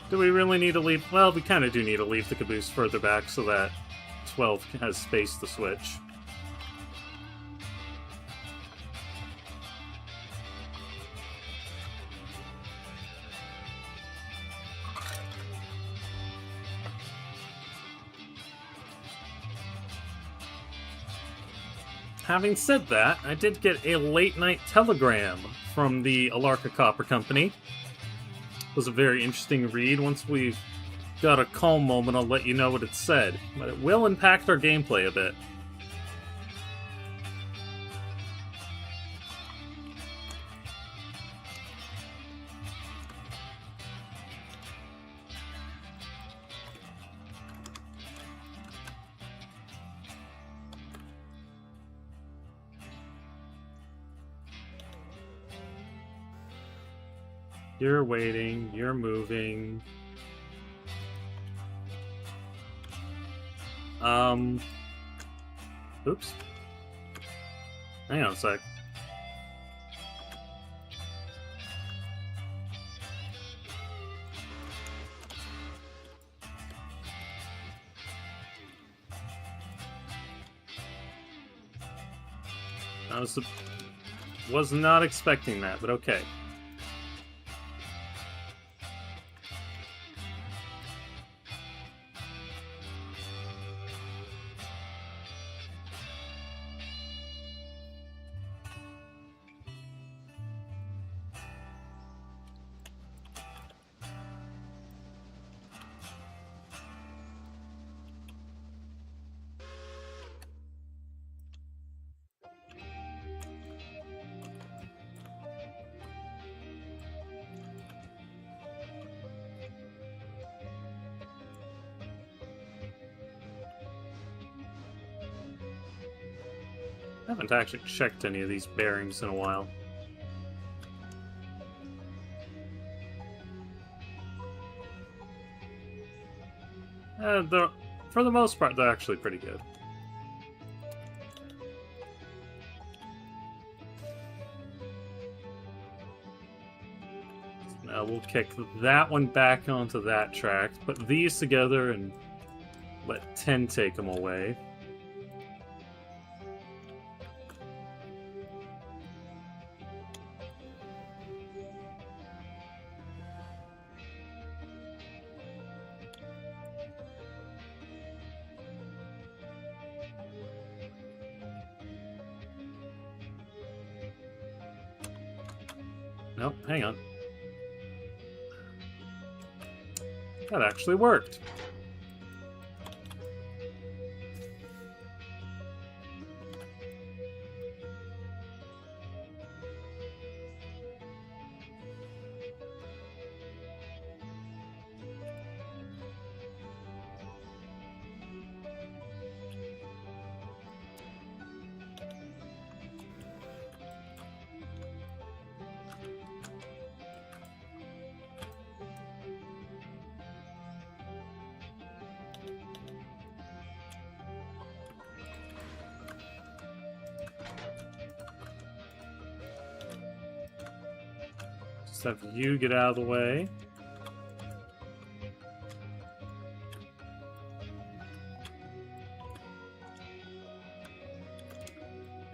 Do we really need to leave? Well, we kind of do need to leave the caboose further back so that 12 has space to switch. Having said that, I did get a late-night telegram from the Alarka Copper Company. It was a very interesting read. Once we've got a calm moment, I'll let you know what it said. But it will impact our gameplay a bit. You're waiting, you're moving. Oops. Hang on a sec. I was not expecting that, but okay. I haven't actually checked any of these bearings in a while. For the most part, they're actually pretty good. Now we'll kick that one back onto that track, put these together, and let 10 take them away. Nope, hang on. That actually worked. Let's have you get out of the way.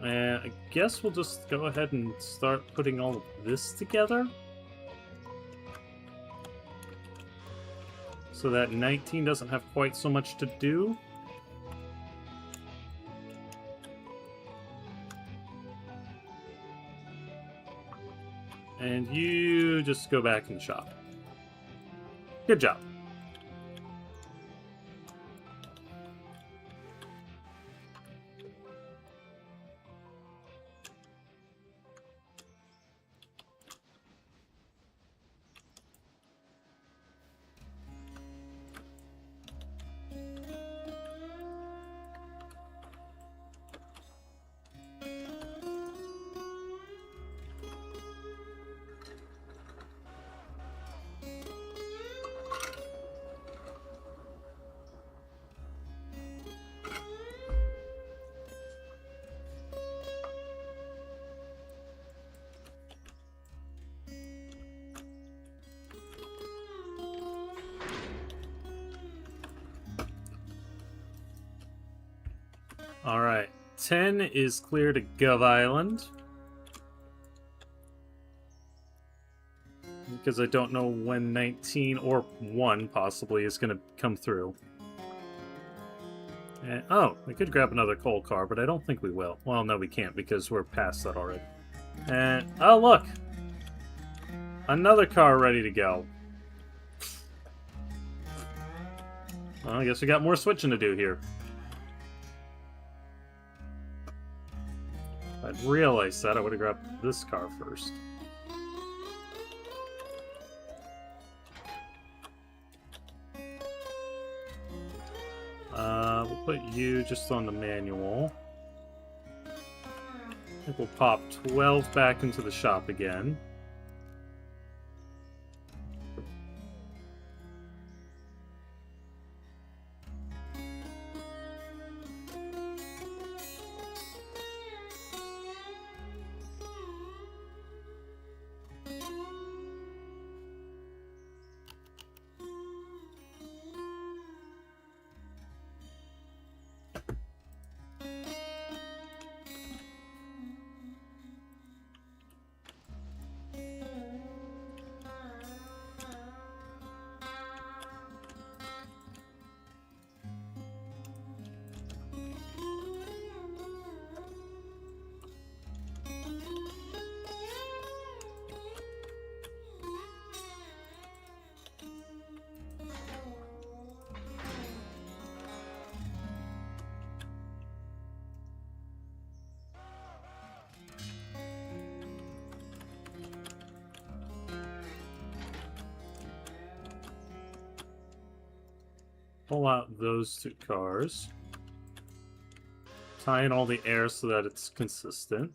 And I guess we'll just go ahead and start putting all of this together. So that 19 doesn't have quite so much to do. And you just go back and shop. Good job. Alright, 10 is clear to Gov Island. Because I don't know when 19 or 1 possibly is going to come through. And, oh, we could grab another coal car, but I don't think we will. Well, no, we can't because we're past that already. And, oh, look! Another car ready to go. Well, I guess we got more switching to do here. If I'd realized that, I would have grabbed this car first. We'll put you just on the manual. I think we'll pop 12 back into the shop again. Pull out those 2 cars. Tie in all the air so that it's consistent.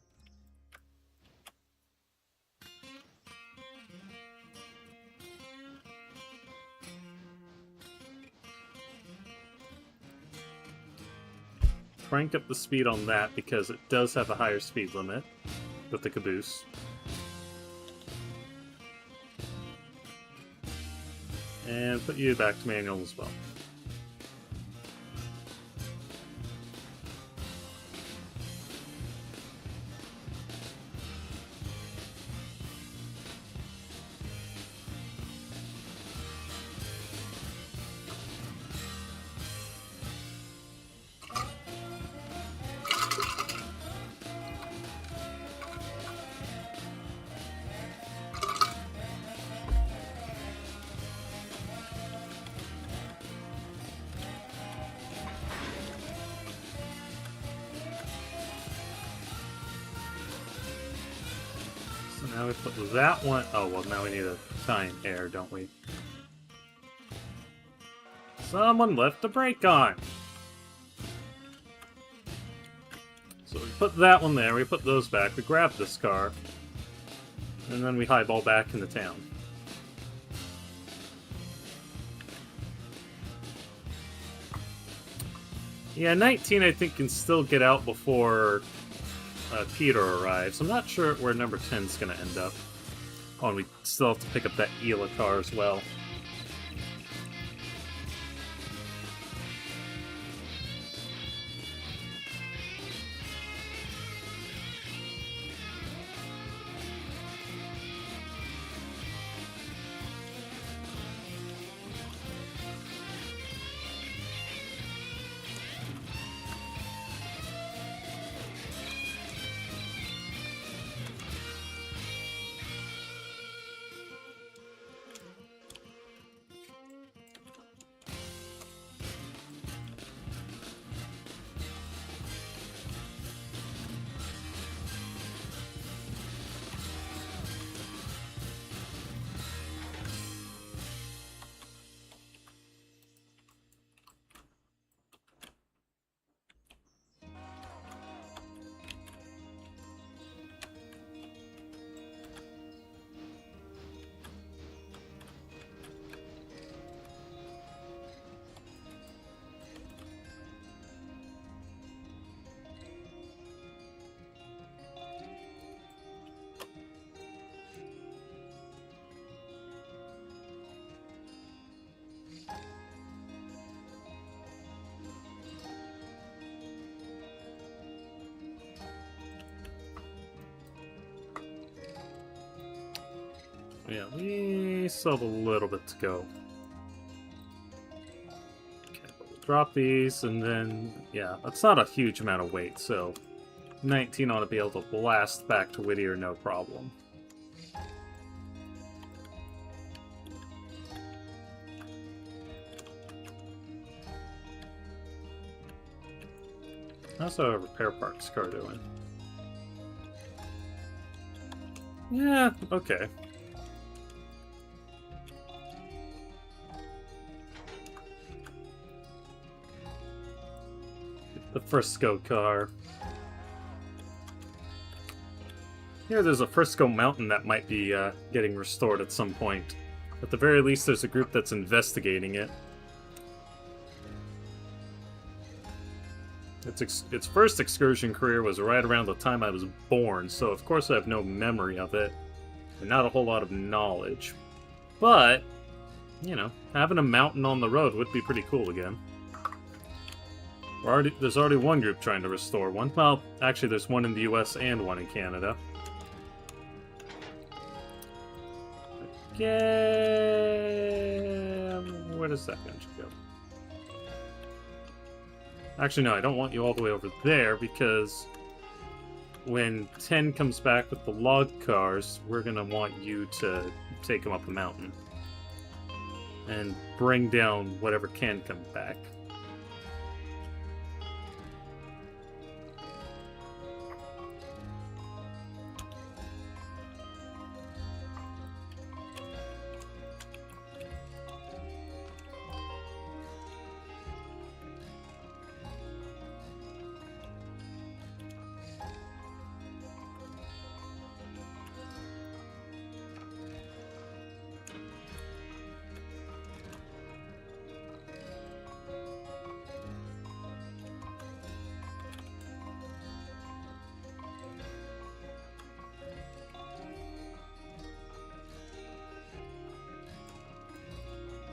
Crank up the speed on that because it does have a higher speed limit with the caboose. And put you back to manual as well. Now we put that one. Oh, well, now we need a tie in air, don't we? Someone left the brake on! So we put that one there, we put those back, we grab this car, and then we highball back into town. Yeah, 19 I think can still get out before Peter arrives. I'm not sure where number 10 is going to end up. Oh, and we still have to pick up that Ela car as well. Yeah, we still have a little bit to go. Okay, but we'll drop these, and then, yeah, that's not a huge amount of weight, so 19 ought to be able to blast back to Whittier no problem. How's our repair parts car doing? Yeah, okay. The Frisco car. Here there's a Frisco mountain that might be getting restored at some point. At the very least, there's a group that's investigating it. Its first excursion career was right around the time I was born, so of course I have no memory of it, and not a whole lot of knowledge. But, you know, having a mountain on the road would be pretty cool again. There's already one group trying to restore one. Well, actually there's one in the US and one in Canada. Okay, where does that engine go? Actually, no, I don't want you all the way over there, because when 10 comes back with the log cars, we're going to want you to take them up the mountain. And bring down whatever can come back.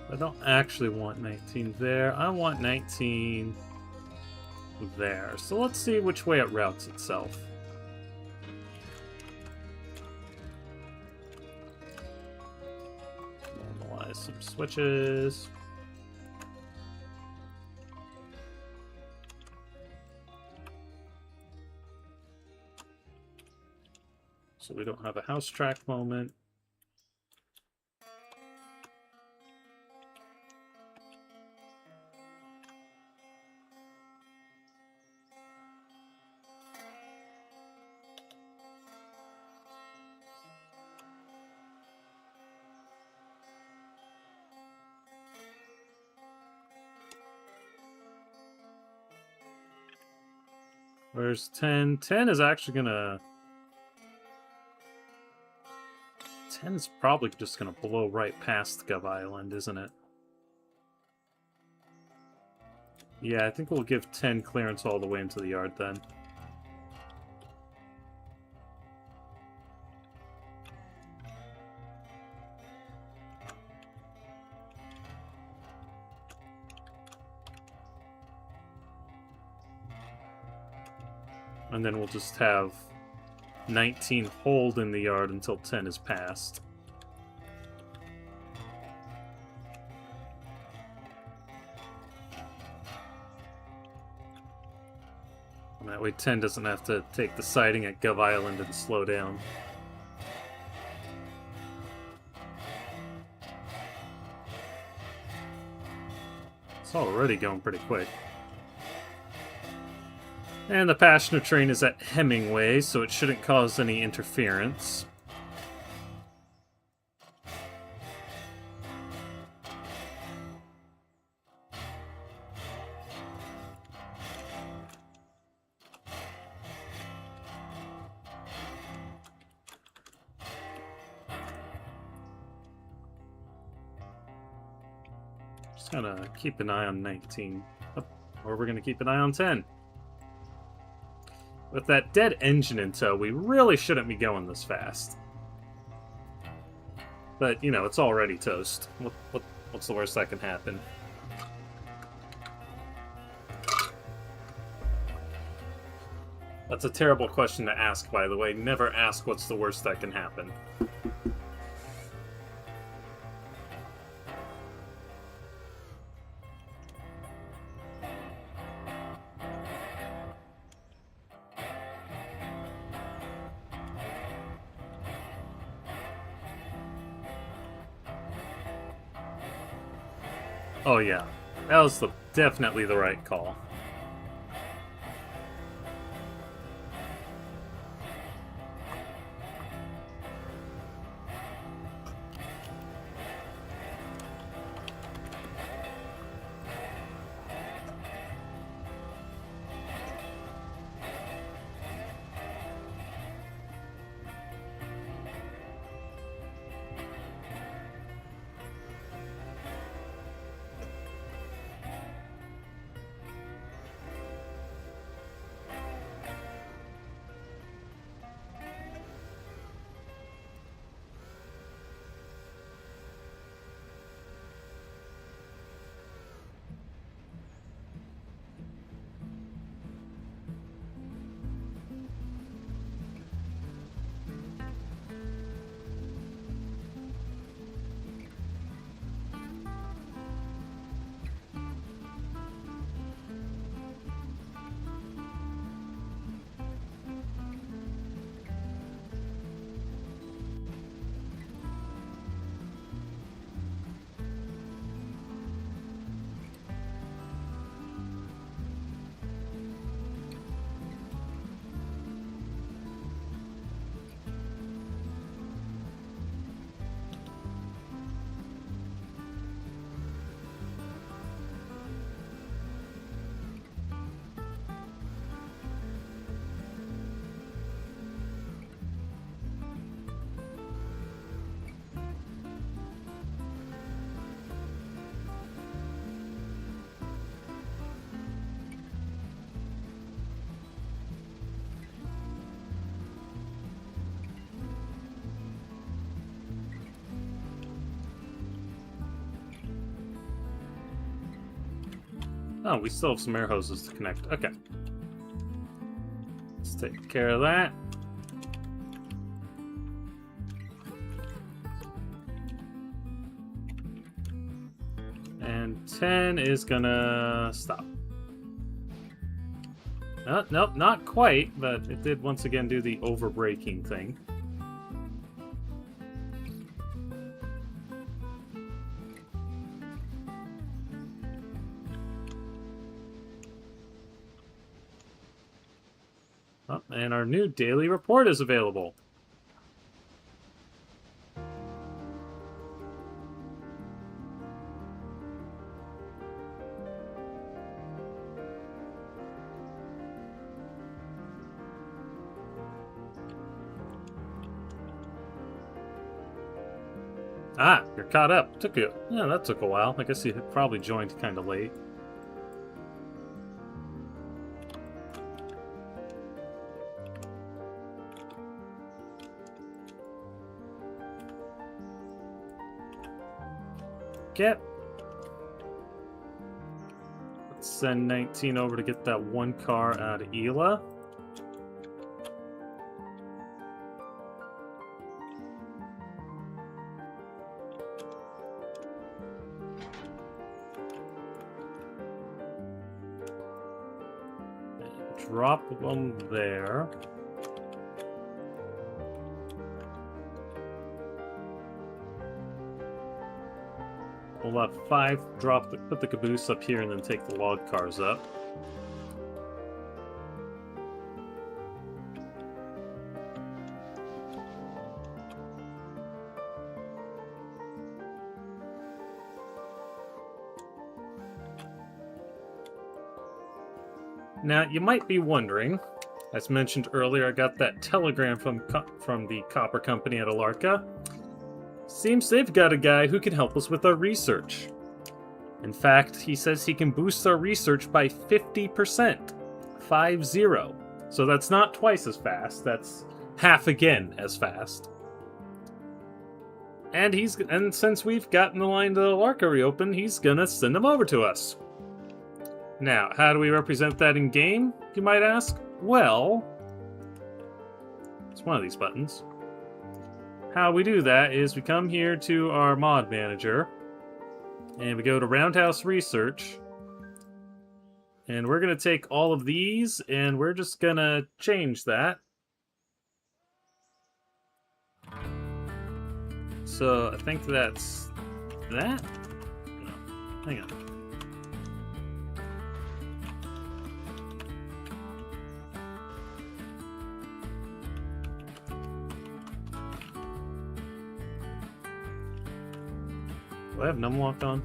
I don't actually want 19 there. I want 19 there. So let's see which way it routes itself. Normalize some switches. So we don't have a house track moment. Where's 10? 10 is actually gonna... 10 is probably just gonna blow right past Gov Island, isn't it? Yeah, I think we'll give 10 clearance all the way into the yard then. and then we'll just have 19 hold in the yard until 10 is passed. And that way 10 doesn't have to take the siding at Gov Island and slow down. It's already going pretty quick. And the passenger train is at Hemingway, so it shouldn't cause any interference. Just gonna keep an eye on 19. Oh, or we're gonna keep an eye on 10. With that dead engine in tow, we really shouldn't be going this fast. But, you know, it's already toast. What's the worst that can happen? That's a terrible question to ask, by the way. Never ask what's the worst that can happen. Oh yeah, that was definitely the right call. Oh, we still have some air hoses to connect. Okay. Let's take care of that. And 10 is gonna stop. Nope, not quite, but it did once again do the over-braking thing. Oh, and our new daily report is available. Ah, you're caught up. Yeah, that took a while. I guess you probably joined kind of late. Let's send 19 over to get that one car out of Ela. drop them there. We'll have 5 put the caboose up here and then take the log cars up. Now, you might be wondering, as mentioned earlier, I got that telegram from the copper company at Alarka. Seems they've got a guy who can help us with our research. In fact, he says he can boost our research by 50%. 50. So that's not twice as fast, that's half again as fast. And since we've gotten the line to Alarka reopened, he's gonna send them over to us. Now, how do we represent that in game, you might ask? Well, it's one of these buttons. How we do that is we come here to our mod manager, and we go to Roundhouse Research, and we're going to take all of these, and we're just going to change that. So, I think that's that? No, hang on. Do I have numlock on?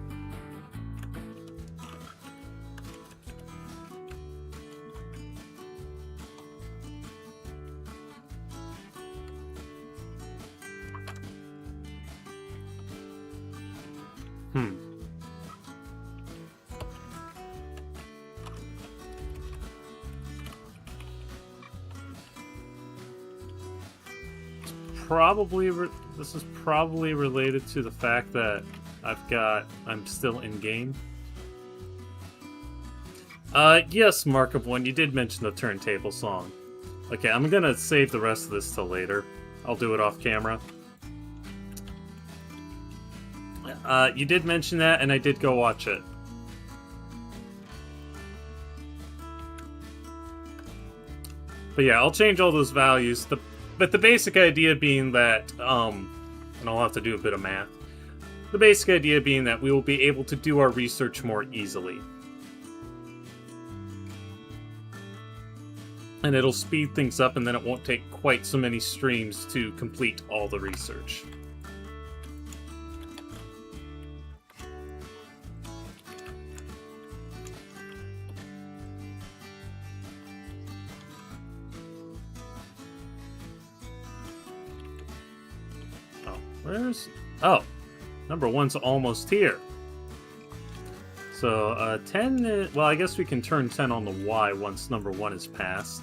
This is probably related to the fact that I'm still in game. Yes, Mark of One, you did mention the turntable song. Okay, I'm gonna save the rest of this till later. I'll do it off camera. You did mention that, and I did go watch it. But yeah, I'll change all those values. But the basic idea being that, and I'll have to do a bit of math. The basic idea being that we will be able to do our research more easily. And it'll speed things up, and then it won't take quite so many streams to complete all the research. Oh, number 1's almost here. So, 10... well, I guess we can turn 10 on the Y once number 1 is passed.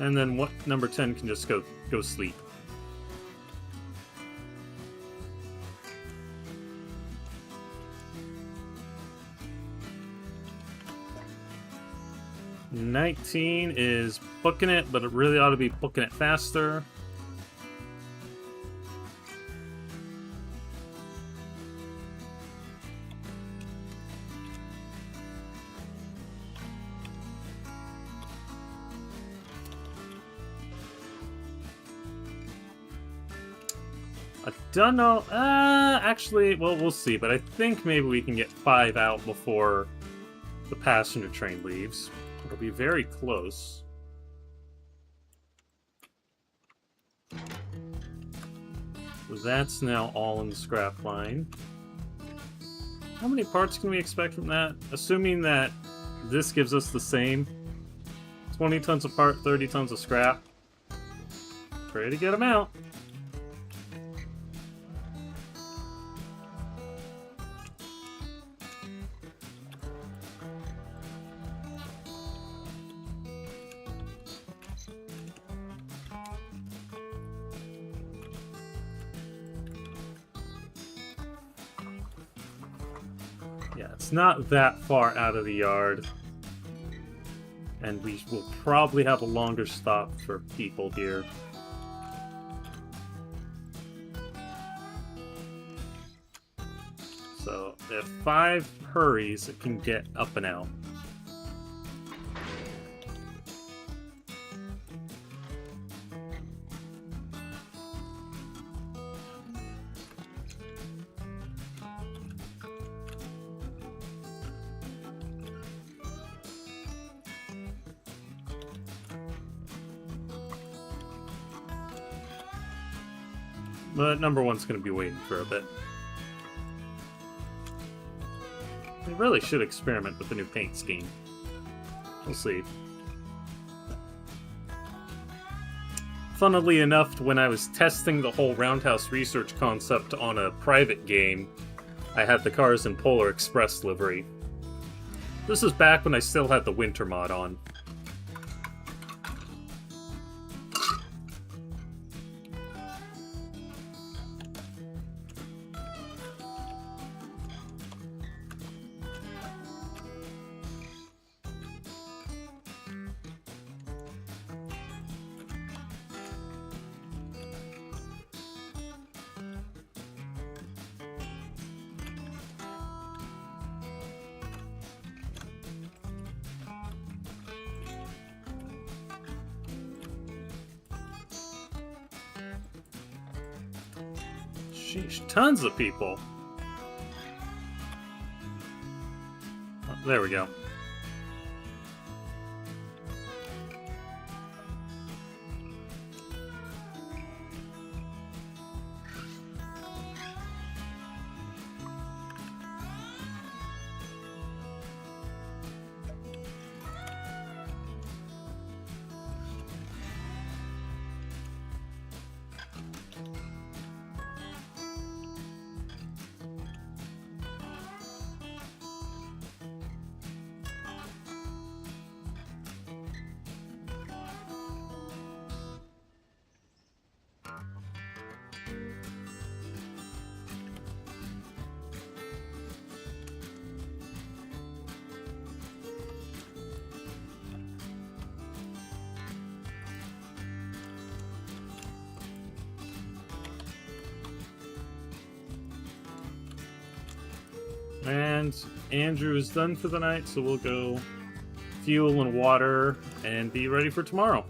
And then number 10 can just go sleep. $19 is booking it, but it really ought to be booking it faster. I don't know. Actually, well, we'll see. But I think maybe we can get 5 out before the passenger train leaves. It'll be very close. So that's now all in the scrap line. How many parts can we expect from that? Assuming that this gives us the same. 20 tons of part, 30 tons of scrap. Pretty good amount. Yeah, it's not that far out of the yard. And we will probably have a longer stop for people here. So, if 5 hurries, it can get up and out. But number one's going to be waiting for a bit. We really should experiment with the new paint scheme. We'll see. Funnily enough, when I was testing the whole Roundhouse research concept on a private game, I had the cars in Polar Express livery. This is back when I still had the winter mod on. Sheesh, tons of people. Oh, there we go. And Andrew is done for the night, so we'll go fuel and water and be ready for tomorrow.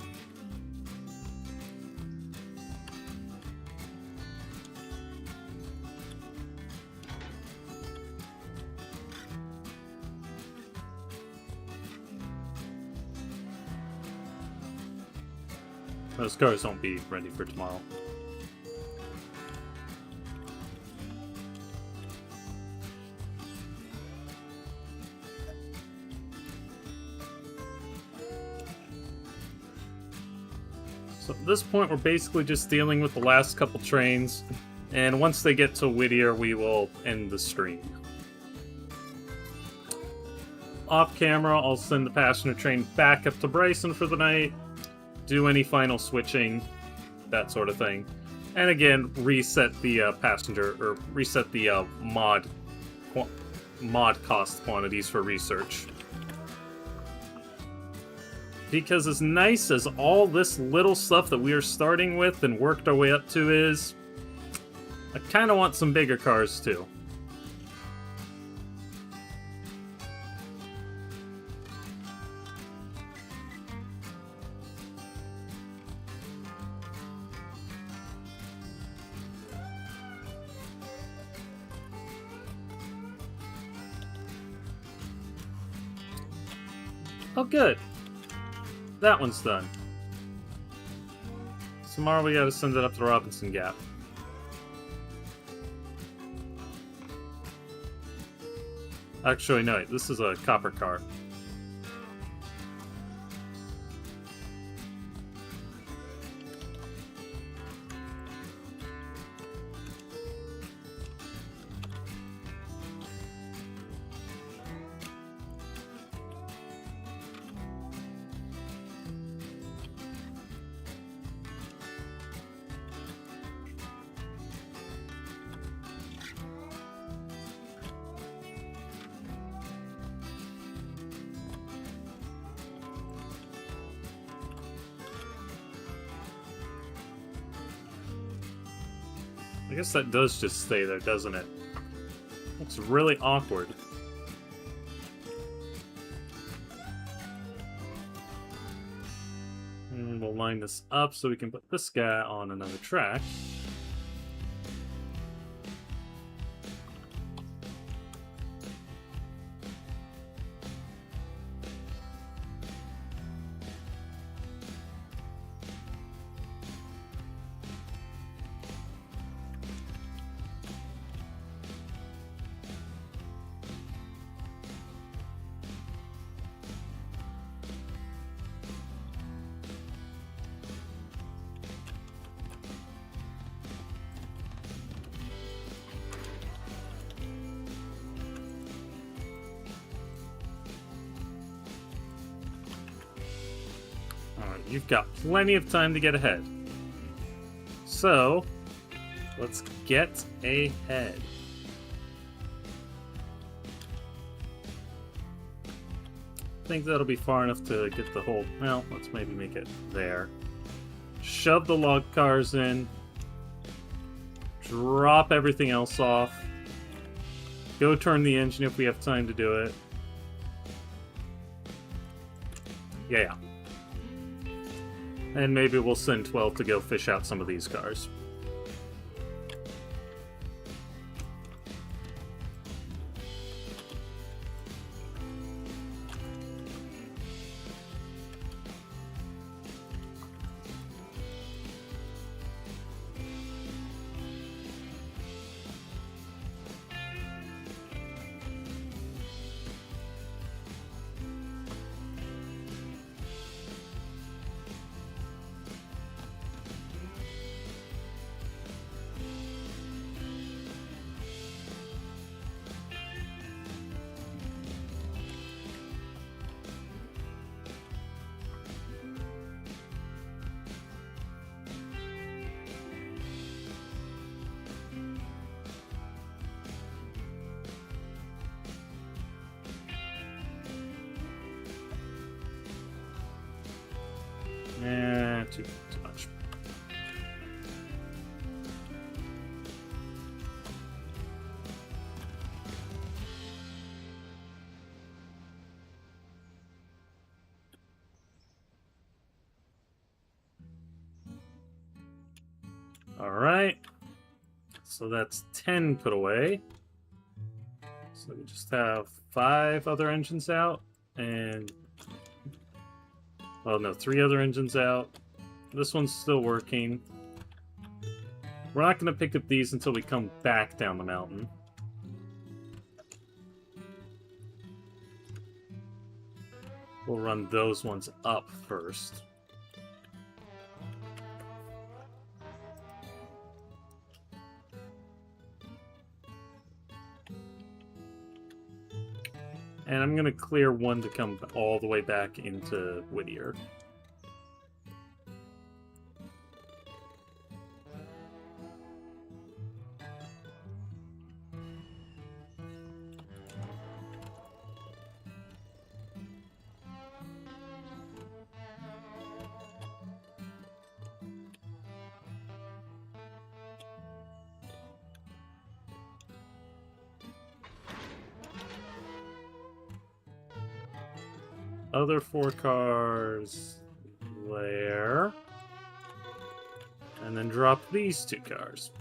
Those cars won't be ready for tomorrow. So at this point, we're basically just dealing with the last couple trains, and once they get to Whittier, we will end the stream. Off camera, I'll send the passenger train back up to Bryson for the night, do any final switching, that sort of thing. And again, reset the reset the mod cost quantities for research. Because as nice as all this little stuff that we are starting with and worked our way up to is, I kind of want some bigger cars too. Oh, good. That one's done. Tomorrow we gotta send it up to Robinson Gap. Actually, no, this is a copper car. I guess that does just stay there, doesn't it? Looks really awkward. And we'll line this up so we can put this guy on another track. You've got plenty of time to get ahead. So, let's get ahead. I think that'll be far enough to get the whole... Well, let's maybe make it there. Shove the log cars in. Drop everything else off. Go turn the engine if we have time to do it. Yeah. And maybe we'll send 12 to go fish out some of these cars. Too much. All right. So that's 10 put away. So we just have 5 other engines out and... Oh no, 3 other engines out. This one's still working. We're not going to pick up these until we come back down the mountain. We'll run those ones up first. And I'm going to clear one to come all the way back into Whittier. Other 4 cars there. And then drop these 2 cars.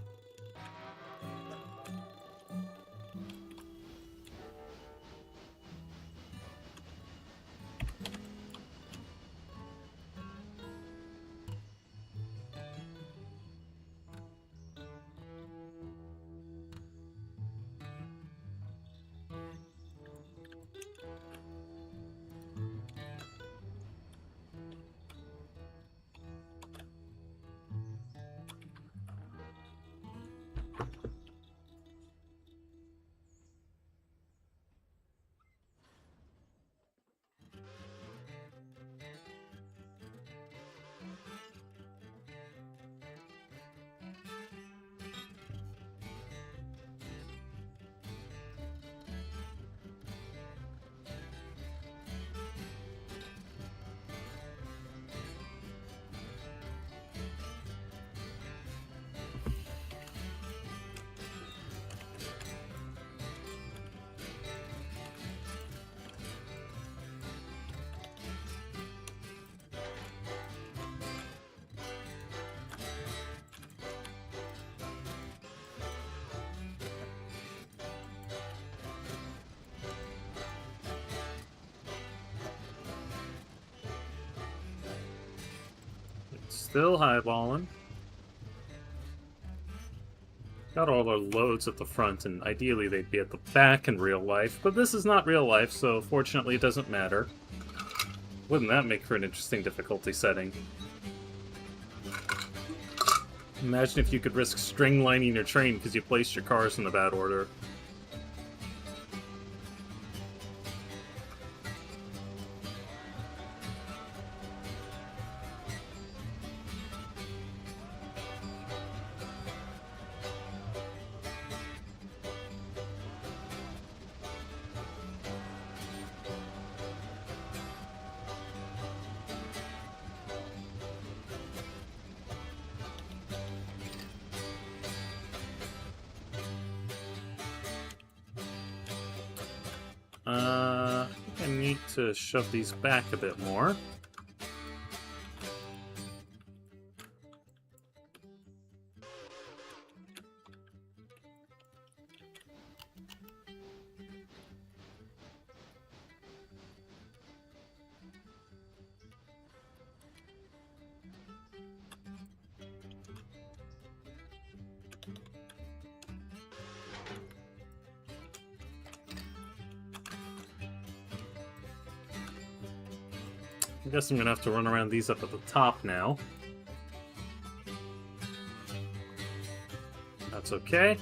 Still highballing. Got all our loads at the front, and ideally they'd be at the back in real life, but this is not real life, so fortunately it doesn't matter. Wouldn't that make for an interesting difficulty setting? Imagine if you could risk string-lining your train because you placed your cars in the bad order. I think I need to shove these back a bit more. I guess I'm gonna have to run around these up at the top now. That's okay.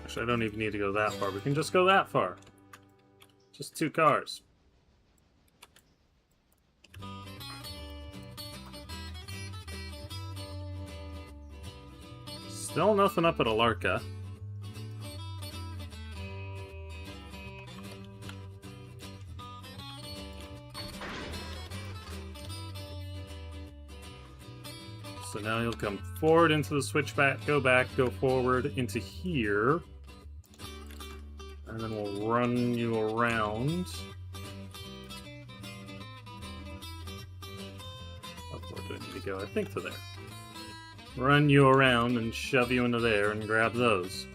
Actually, I don't even need to go that far. We can just go that far. Just 2 cars. Still nothing up at Alarka. So now you'll come forward into the switchback, go back, go forward into here. And then we'll run you around. How far do I need to go? I think to there. Run you around and shove you into there and grab those.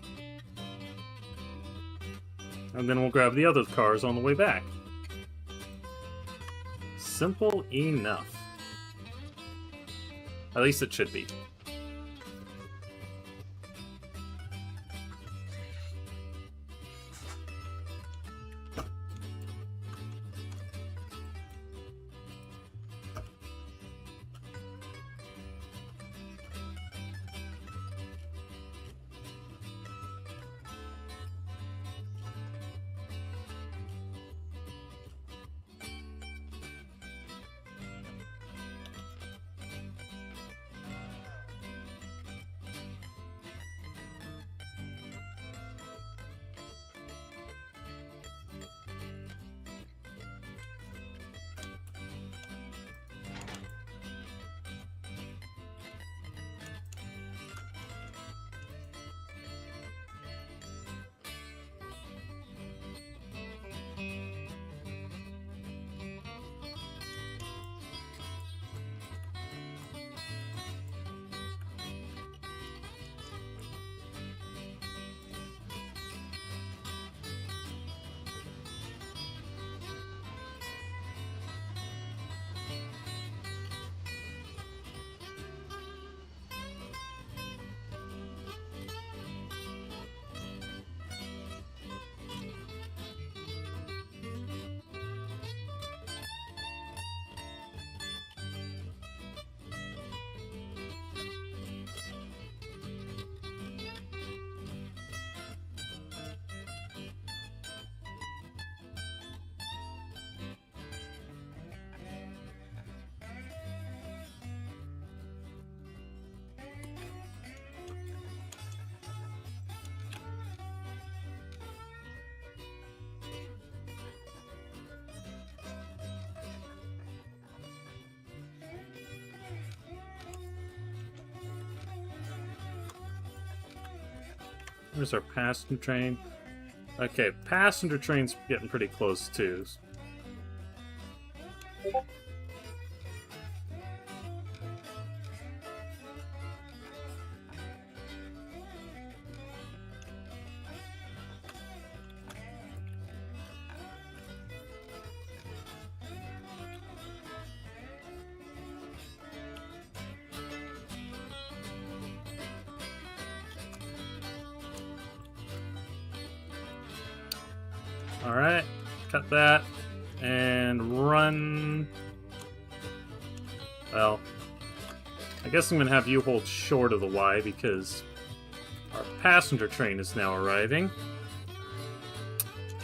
And then we'll grab the other cars on the way back. Simple enough. At least it should be. There's our passenger train. Okay, passenger train's getting pretty close too. Alright, cut that, and run... Well, I guess I'm going to have you hold short of the Y, because our passenger train is now arriving.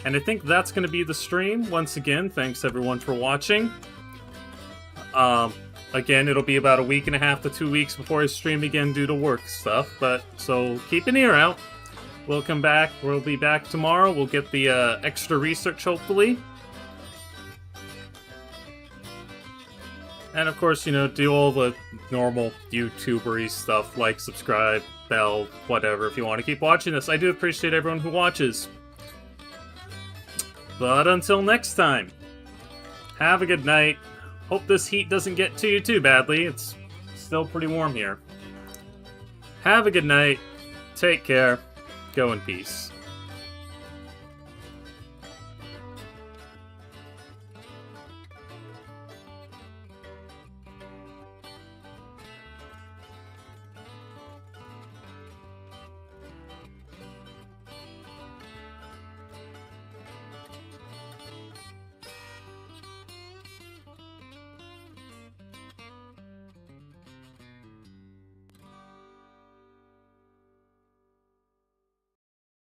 And I think that's going to be the stream. Once again, thanks everyone for watching. Again, it'll be about a week and a half to 2 weeks before I stream again due to work stuff. But so keep an ear out. We'll come back. We'll be back tomorrow. We'll get the extra research, hopefully. And of course, you know, do all the normal YouTuber-y stuff, like, subscribe, bell, whatever, if you want to keep watching this. I do appreciate everyone who watches. But until next time, have a good night. Hope this heat doesn't get to you too badly. It's still pretty warm here. Have a good night. Take care. Go in peace.